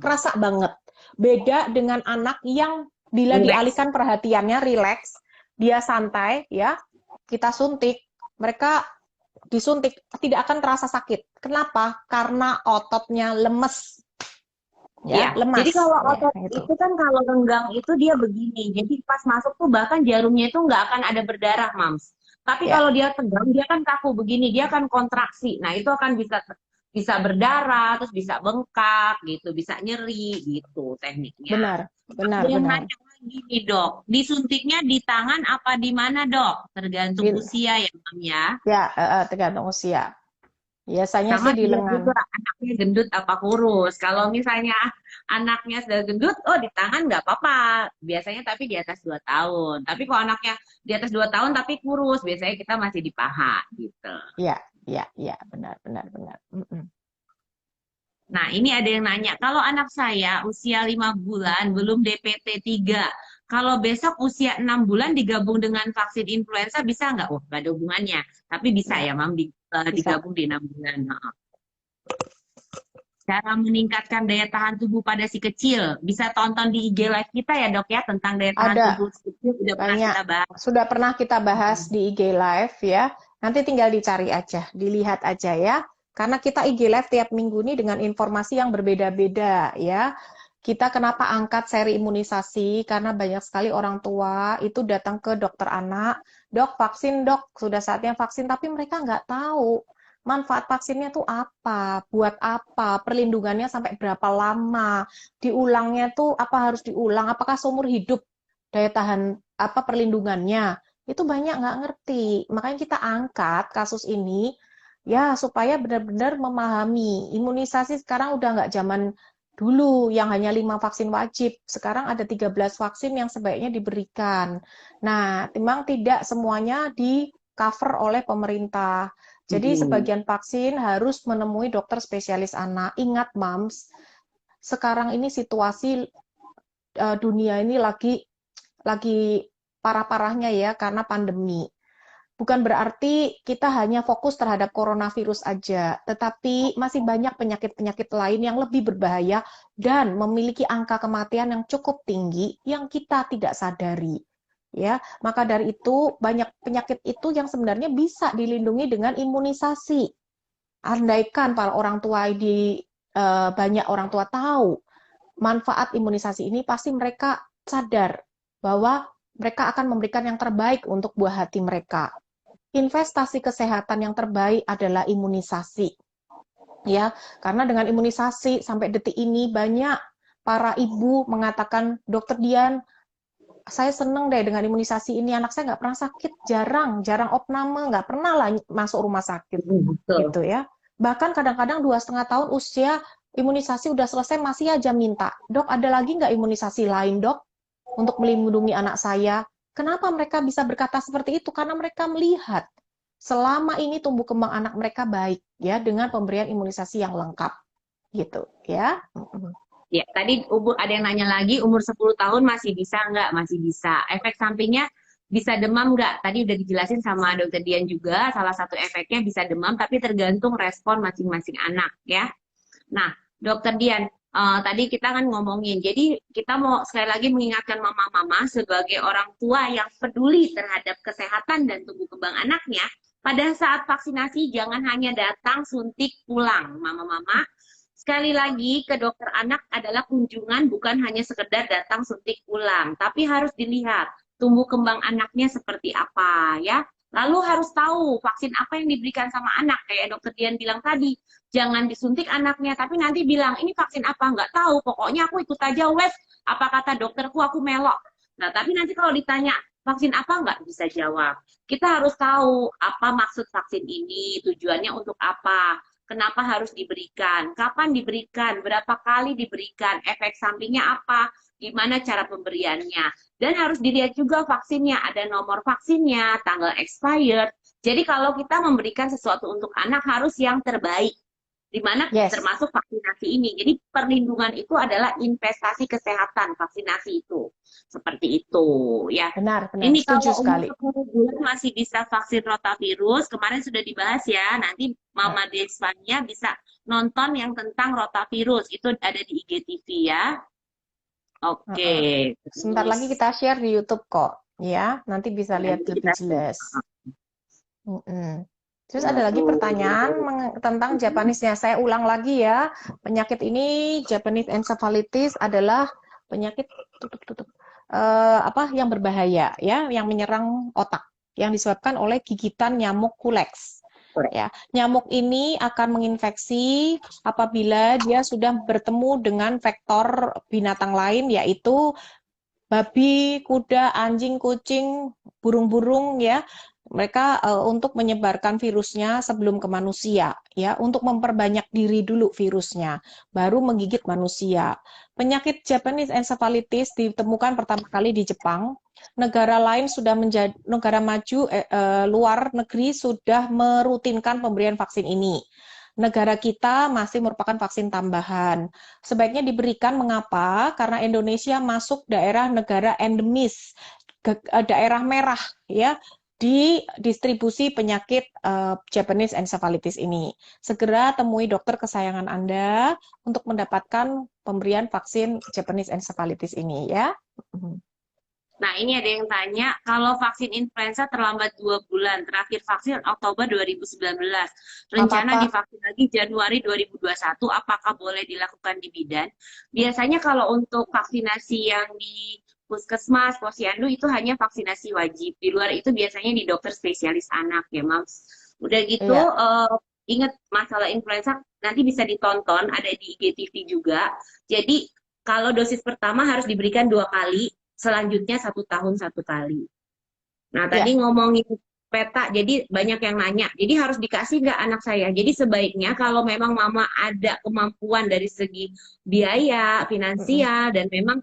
Kerasa banget. Beda dengan anak yang bila Relax. dialihkan perhatiannya rileks, dia santai ya, kita suntik, mereka disuntik tidak akan terasa sakit. Kenapa? Karena ototnya lemes ya, Iya, jadi lemas kalau ya otot itu. itu kan kalau renggang itu dia begini. Jadi pas masuk tuh bahkan jarumnya itu nggak akan ada berdarah, Mams. Tapi Ya, kalau dia tegang, dia kan kaku begini, dia akan kontraksi. Nah, itu akan bisa bisa berdarah, terus bisa bengkak gitu, bisa nyeri gitu tekniknya. benar, Ada benar, yang benar. nanya lagi nih, Dok. Disuntiknya di tangan apa di mana, Dok? Tergantung Bil- usia ya, Mam ya. Ya, tergantung usia. Biasanya Sama sih di dilihat lengan. juga anaknya gendut apa kurus. Kalau misalnya anaknya sudah gendut, oh di tangan nggak apa-apa. Biasanya tapi di atas 2 tahun. Tapi kalau anaknya di atas 2 tahun tapi kurus, biasanya kita masih di paha gitu. Ya, ya, ya, benar, benar, benar. Nah, ini ada yang nanya, kalau anak saya usia 5 bulan belum DPT 3, kalau besok usia 6 bulan digabung dengan vaksin influenza bisa nggak? Oh, nggak ada hubungannya. Tapi bisa Ya, ya, Mam, bisa. digabung di 6 bulan. Cara meningkatkan daya tahan tubuh pada si kecil. Bisa tonton di IG live kita ya dok ya, tentang daya tahan Ada tubuh si kecil. Udah pernah banyak. kita bahas. Sudah pernah kita bahas di IG Live ya. Nanti tinggal dicari aja, dilihat aja ya. Karena kita IG Live tiap minggu ini dengan informasi yang berbeda-beda ya. kita kenapa angkat seri imunisasi? Karena banyak sekali orang tua itu datang ke dokter anak, dok vaksin dok, sudah saatnya vaksin, tapi mereka nggak tahu manfaat vaksinnya tuh apa, buat apa, perlindungannya sampai berapa lama, diulangnya tuh apa harus diulang, apakah seumur hidup daya tahan apa perlindungannya, itu banyak nggak ngerti. Makanya kita angkat kasus ini ya supaya benar-benar memahami imunisasi sekarang udah nggak zaman dulu yang hanya 5 vaksin wajib, sekarang ada 13 vaksin yang sebaiknya diberikan. Nah, memang tidak semuanya di cover oleh pemerintah. Jadi sebagian vaksin harus menemui dokter spesialis anak. Ingat, Mams, sekarang ini situasi dunia ini lagi parah-parahnya ya karena pandemi. Bukan berarti kita hanya fokus terhadap coronavirus aja, tetapi masih banyak penyakit-penyakit lain yang lebih berbahaya dan memiliki angka kematian yang cukup tinggi yang kita tidak sadari. Ya, maka dari itu banyak penyakit itu yang sebenarnya bisa dilindungi dengan imunisasi. Andaikan para orang tua banyak orang tua tahu manfaat imunisasi ini, pasti mereka sadar bahwa mereka akan memberikan yang terbaik untuk buah hati mereka. Investasi kesehatan yang terbaik adalah imunisasi. Ya, karena dengan imunisasi sampai detik ini banyak para ibu mengatakan, Dokter Dian, saya seneng deh dengan imunisasi ini, anak saya nggak pernah sakit, jarang opname, nggak pernah lah masuk rumah sakit, gitu ya. Bahkan kadang-kadang 2,5 tahun usia imunisasi udah selesai masih aja minta, dok ada lagi nggak imunisasi lain dok untuk melindungi anak saya? Kenapa mereka bisa berkata seperti itu? Karena mereka melihat selama ini tumbuh kembang anak mereka baik ya dengan pemberian imunisasi yang lengkap, gitu ya. Ya, tadi ada yang nanya lagi, umur 10 tahun masih bisa nggak? Masih bisa. Efek sampingnya bisa demam nggak? Tadi udah dijelasin sama Dokter Dian juga, salah satu efeknya bisa demam, tapi tergantung respon masing-masing anak ya. Nah, Dokter Dian, tadi kita kan ngomongin, jadi kita mau sekali lagi mengingatkan mama-mama sebagai orang tua yang peduli terhadap kesehatan dan tumbuh kembang anaknya, pada saat vaksinasi jangan hanya datang suntik pulang, mama-mama. Sekali lagi ke dokter anak adalah kunjungan bukan hanya sekedar datang suntik pulang, tapi harus dilihat tumbuh kembang anaknya seperti apa ya. Lalu harus tahu vaksin apa yang diberikan sama anak, kayak dokter Dian bilang tadi, jangan disuntik anaknya, tapi nanti bilang, ini vaksin apa? Nggak tahu, pokoknya aku ikut aja wes, apa kata dokterku aku melok. Nah, tapi nanti kalau ditanya, vaksin apa? Nggak bisa jawab. Kita harus tahu apa maksud vaksin ini, tujuannya untuk apa, kenapa harus diberikan, kapan diberikan, berapa kali diberikan, efek sampingnya apa, gimana cara pemberiannya. Dan harus dilihat juga vaksinnya, ada nomor vaksinnya, tanggal expired. Jadi kalau kita memberikan sesuatu untuk anak harus yang terbaik, di mana termasuk vaksinasi ini. Jadi perlindungan itu adalah investasi kesehatan, vaksinasi itu. Seperti itu ya. Benar, ini setuju kalau sekali. umur 10 bulan masih bisa vaksin rotavirus, kemarin sudah dibahas ya. Nanti Mama Desvania bisa nonton yang tentang rotavirus, itu ada di IGTV ya. Oke. Sebentar lagi kita share di YouTube kok, ya. Nanti bisa lihat lebih jelas. Terus ada lagi pertanyaan tentang Japanese-nya. Saya ulang lagi ya. Penyakit ini Japanese encephalitis adalah penyakit yang berbahaya ya, yang menyerang otak, yang disebabkan oleh gigitan nyamuk Culex. Ya, nyamuk ini akan menginfeksi apabila dia sudah bertemu dengan vektor binatang lain, yaitu babi, kuda, anjing, kucing, burung-burung ya. Mereka untuk menyebarkan virusnya sebelum ke manusia ya, untuk memperbanyak diri dulu virusnya, baru menggigit manusia. Penyakit Japanese encephalitis ditemukan pertama kali di Jepang. Negara lain sudah menjadi negara maju luar negeri sudah merutinkan pemberian vaksin ini. Negara kita masih merupakan vaksin tambahan. Sebaiknya diberikan, mengapa? Karena Indonesia masuk daerah negara endemis, daerah merah ya, di distribusi penyakit Japanese encephalitis ini. Segera temui dokter kesayangan Anda untuk mendapatkan pemberian vaksin Japanese encephalitis ini ya. Nah, ini ada yang tanya, kalau vaksin influenza terlambat 2 bulan, terakhir vaksin Oktober 2019, rencana Apa-apa. divaksin lagi Januari 2021, apakah boleh dilakukan di bidan? Biasanya kalau untuk vaksinasi yang di puskesmas, posyandu itu hanya vaksinasi wajib. Di luar itu biasanya di dokter spesialis anak ya, Mams. Udah gitu, Iya, ingat masalah influenza nanti bisa ditonton, ada di IGTV juga. Jadi kalau dosis pertama harus diberikan 2 kali, selanjutnya 1 tahun 1 kali. Nah, iya. tadi ngomongin peta, jadi banyak yang nanya. Jadi harus dikasih nggak anak saya? Jadi sebaiknya kalau memang mama ada kemampuan dari segi biaya, Mm-mm. finansial, dan memang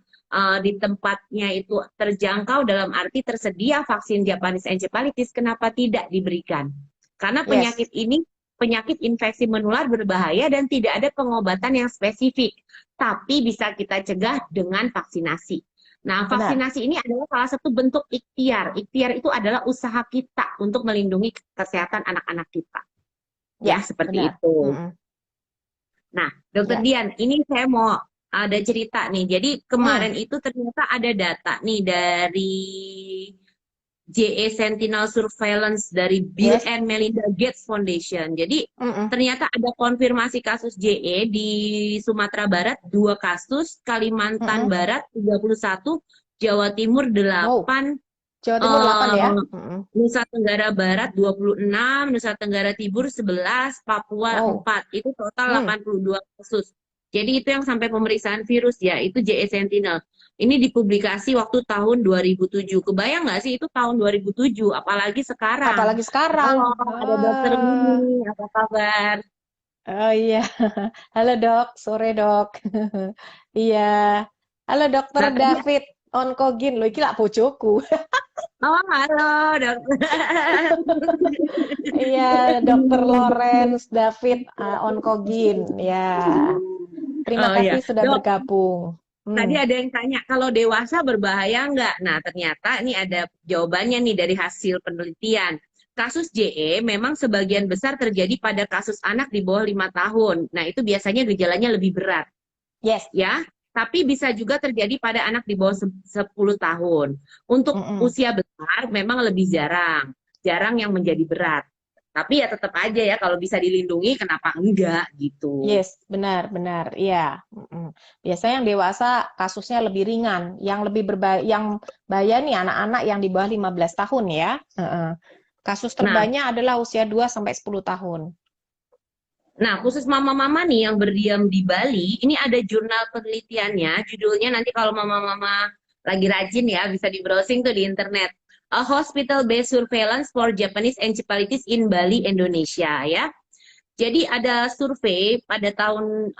di tempatnya itu terjangkau dalam arti tersedia vaksin Japanese encephalitis, kenapa tidak diberikan? Karena Yes, penyakit ini penyakit infeksi menular berbahaya dan tidak ada pengobatan yang spesifik, tapi bisa kita cegah dengan vaksinasi. Nah, benar. vaksinasi ini adalah salah satu bentuk ikhtiar. Ikhtiar itu adalah usaha kita untuk melindungi kesehatan anak-anak kita. Ya, Ya, seperti benar. itu. Mm-mm. Nah, Dokter Ya. Dian, ini saya mau ada cerita nih. Jadi Mm. kemarin itu ternyata ada data nih dari JE Sentinel Surveillance dari Bill Yes. and Melinda Gates Foundation. Jadi Mm-mm. ternyata ada konfirmasi kasus JE di Sumatera Barat 2 kasus, Kalimantan Mm-mm. Barat 31, Jawa Timur Wow, 8, Jawa Timur 8 ya. eh, Mm-mm. Nusa Tenggara Barat 26, Nusa Tenggara Timur 11, Papua Wow. 4. Itu total Hmm. 82 kasus. Jadi itu yang sampai pemeriksaan virus ya, itu JE Sentinel. Ini dipublikasi waktu tahun 2007. Kebayang nggak sih itu tahun 2007, apalagi sekarang. Apalagi sekarang. Halo, ada dokter Mimi, apa kabar? Oh iya. Halo dok, sore dok. Iya. Halo dokter Nah, tadi, David Onkogin. Loh, iki lak bojoku. oh halo dokter. Iya, dokter Lawrence David Onkogin. Ya, terima Oh kasih ya, sudah dok. bergabung. Tadi Hmm. ada yang tanya, kalau dewasa berbahaya nggak? Nah, ternyata ini ada jawabannya nih dari hasil penelitian. Kasus JE memang sebagian besar terjadi pada kasus anak di bawah 5 tahun. Nah, itu biasanya gejalanya lebih berat, Yes. ya. Tapi bisa juga terjadi pada anak di bawah 10 tahun. Untuk Mm-mm. usia besar memang lebih jarang. Jarang yang menjadi berat. Tapi ya tetap aja ya, kalau bisa dilindungi, kenapa enggak gitu. Yes, benar-benar, iya. Mm-mm. Biasanya yang dewasa kasusnya lebih ringan, yang lebih berbahaya, yang bahaya nih anak-anak yang di bawah 15 tahun ya. Heeh. Kasus Nah, terbanyak adalah usia 2 sampai 10 tahun. Nah, khusus mama-mama nih yang berdiam di Bali, ini ada jurnal penelitiannya, judulnya nanti kalau mama-mama lagi rajin ya, bisa di browsing tuh di internet. A Hospital-Based Surveillance for Japanese Encephalitis in Bali, Indonesia ya. Jadi ada survei pada tahun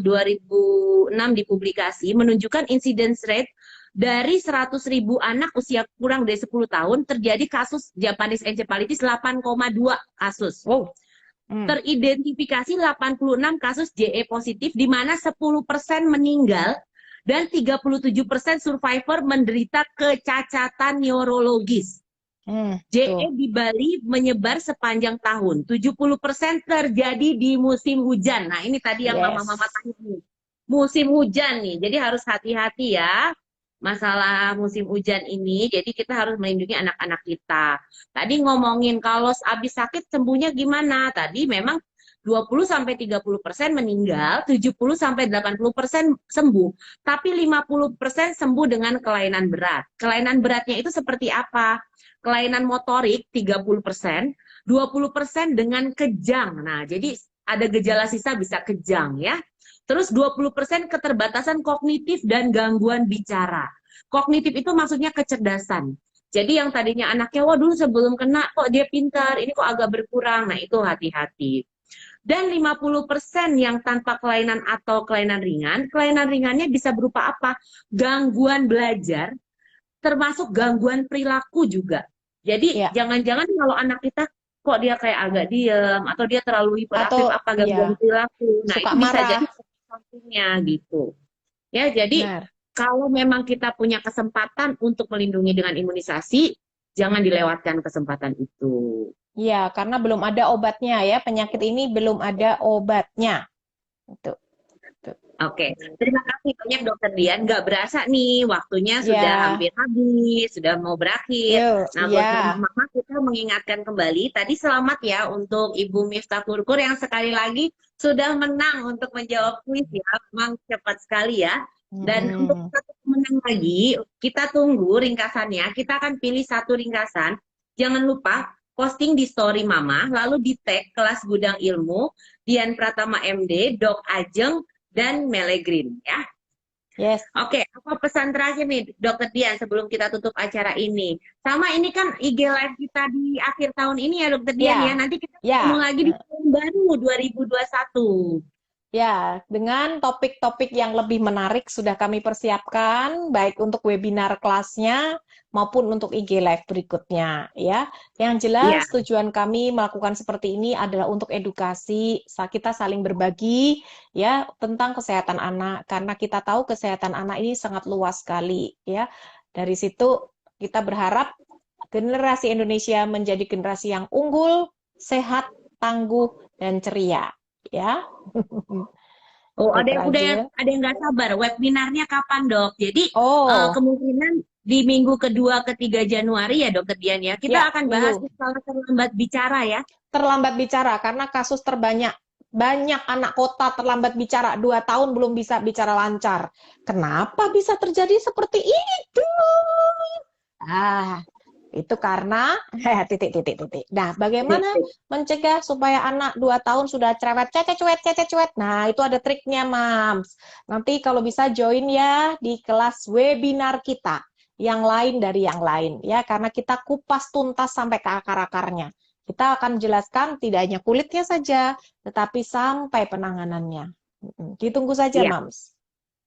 2006 dipublikasi menunjukkan incidence rate dari 100.000 anak usia kurang dari 10 tahun terjadi kasus Japanese encephalitis 8,2 kasus. Wow. Hmm. Teridentifikasi 86 kasus JE positif, di mana 10% meninggal dan 37% survivor menderita kecacatan neurologis. JE Tuh. di Bali menyebar sepanjang tahun. 70% terjadi di musim hujan. Nah, ini tadi yang mama-mama Yes. tanya nih. Musim hujan nih. Jadi harus hati-hati ya masalah musim hujan ini. Jadi kita harus melindungi anak-anak kita. Tadi ngomongin kalau habis sakit sembuhnya gimana? Tadi memang 20-30% meninggal, 70-80% sembuh. Tapi 50% sembuh dengan kelainan berat. Kelainan beratnya itu seperti apa? Kelainan motorik 30%, 20% dengan kejang. Nah, jadi ada gejala sisa bisa kejang ya. Terus 20% keterbatasan kognitif dan gangguan bicara. Kognitif itu maksudnya kecerdasan. Jadi yang tadinya anaknya, wah dulu sebelum kena kok dia pintar, ini kok agak berkurang. Nah, itu hati-hati. Dan 50% yang tanpa kelainan atau kelainan ringannya bisa berupa apa? Gangguan belajar, termasuk gangguan perilaku juga. Jadi Ya. jangan-jangan kalau anak kita kok dia kayak agak diem atau dia terlalu hiperaktif Atau apa gangguan ya, perilaku. Nah, suka itu bisa jadi marah. sampingnya gitu. Ya, jadi Benar. kalau memang kita punya kesempatan untuk melindungi dengan imunisasi, jangan dilewatkan kesempatan itu. Ya, karena belum ada obatnya ya. Penyakit ini belum ada obatnya. Itu. Oke, terima kasih banyak Dokter Dian. Nggak berasa nih, waktunya sudah Ya, hampir habis, sudah mau berakhir. yuk, Nah, buat ya. mama-mama kita mengingatkan kembali, tadi selamat ya untuk Ibu Miftah Kurkur yang sekali lagi sudah menang untuk menjawab kuis ya. Memang cepat sekali ya. Dan untuk Mm-mm. satu pemenang lagi, kita tunggu ringkasannya. Kita akan pilih satu ringkasan. Jangan lupa posting di story mama, lalu di tag kelas Gudang Ilmu, Dian Pratama MD, Dok Ajeng, dan Melegrin ya. Yes, Oke, apa pesan terakhir nih Dokter Dian sebelum kita tutup acara ini? Sama ini kan IG live kita di akhir tahun ini ya Dokter Dian ya. ya, Nanti kita ketemu ya. lagi di tahun baru 2021. Ya, dengan topik-topik yang lebih menarik sudah kami persiapkan, baik untuk webinar kelasnya maupun untuk IG Live berikutnya. Ya, yang Iya, jelas tujuan kami melakukan seperti ini adalah untuk edukasi, kita saling berbagi ya tentang kesehatan anak, karena kita tahu kesehatan anak ini sangat luas sekali. Ya, dari situ kita berharap generasi Indonesia menjadi generasi yang unggul, sehat, tangguh, dan ceria. Ya. oh, Dokter Ajeng. ada yang nggak sabar. Webinarnya kapan, Dok? Jadi Oh, kemungkinan di minggu kedua ketiga Januari ya, Dokter Dian ya. Kita ya, akan bahas minggu. masalah terlambat bicara ya. Terlambat bicara karena kasus terbanyak. Banyak anak kota terlambat bicara. 2 tahun belum bisa bicara lancar. Kenapa bisa terjadi seperti itu? Ah, itu karena titik. Nah, bagaimana mencegah supaya anak 2 tahun sudah cerewet, cecet-cuet. Nah, itu ada triknya, Mams. Nanti kalau bisa join ya di kelas webinar kita, yang lain dari yang lain ya, karena kita kupas tuntas sampai ke akar-akarnya. Kita akan jelaskan tidak hanya kulitnya saja, tetapi sampai penanganannya. Ditunggu saja, Iya. Mams.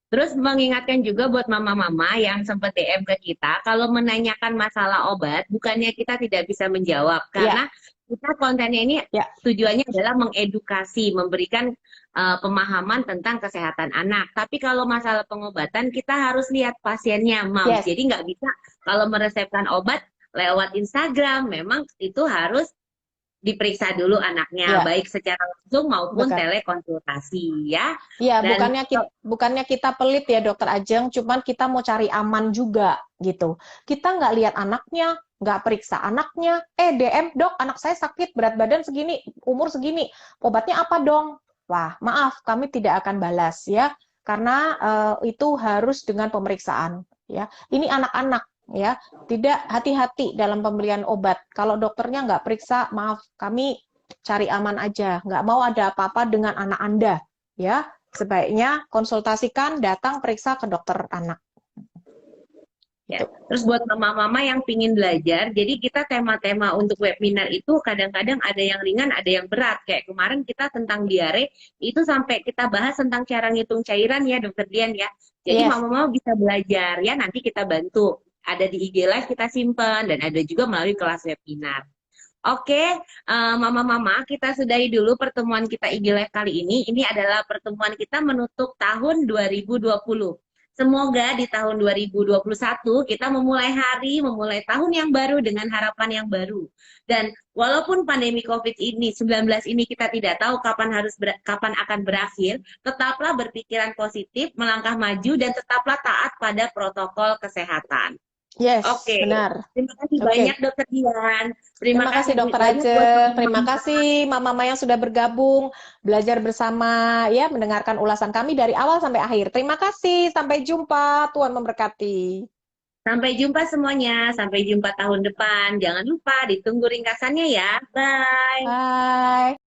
Terus mengingatkan juga buat mama-mama yang sempat DM ke kita, kalau menanyakan masalah obat, bukannya kita tidak bisa menjawab, Ya, karena kita kontennya ini ya, tujuannya adalah mengedukasi, memberikan pemahaman tentang kesehatan anak. Tapi kalau masalah pengobatan, kita harus lihat pasiennya, Mams. yes, Jadi nggak bisa kalau meresepkan obat lewat Instagram, memang itu harus diperiksa dulu anaknya, ya, baik secara langsung maupun betul. telekonsultasi, ya. Ya, Dan bukannya kita pelit ya Dokter Ajeng, cuman kita mau cari aman juga gitu. Kita nggak lihat anaknya, nggak periksa anaknya, DM, dok, anak saya sakit, berat badan segini, umur segini, obatnya apa dong? Wah, maaf, kami tidak akan balas ya, karena itu harus dengan pemeriksaan ya. Ini anak-anak ya, tidak hati-hati dalam pemberian obat. Kalau dokternya nggak periksa, maaf, kami cari aman aja, nggak mau ada apa-apa dengan anak Anda ya. Sebaiknya konsultasikan, datang periksa ke dokter anak. ya, Itu. terus buat mama-mama yang pingin belajar, jadi kita tema-tema untuk webinar itu kadang-kadang ada yang ringan, ada yang berat. Kayak kemarin kita tentang diare, itu sampai kita bahas tentang cara ngitung cairan ya, Dokter Dian ya. Jadi Yes, mama-mama bisa belajar ya, nanti kita bantu. Ada di IG Live kita simpan, dan ada juga melalui kelas webinar. Oke, mama-mama, kita sudahi dulu pertemuan kita IG Live kali ini. Ini adalah pertemuan kita menutup tahun 2020. Semoga di tahun 2021 kita memulai hari, memulai tahun yang baru dengan harapan yang baru. Dan walaupun pandemi COVID-19 ini kita tidak tahu kapan akan berakhir, tetaplah berpikiran positif, melangkah maju, dan tetaplah taat pada protokol kesehatan. yes, Oke, benar. terima kasih Oke. banyak Dokter Dian. Terima Terima kasih kasih Dokter banyak buat Ajeng. Terima teman-teman. kasih Mama yang sudah bergabung, belajar bersama ya, mendengarkan ulasan kami dari awal sampai akhir. Terima kasih. Sampai jumpa. Tuhan memberkati. Sampai jumpa semuanya. Sampai jumpa tahun depan. Jangan lupa ditunggu ringkasannya ya. Bye. Bye.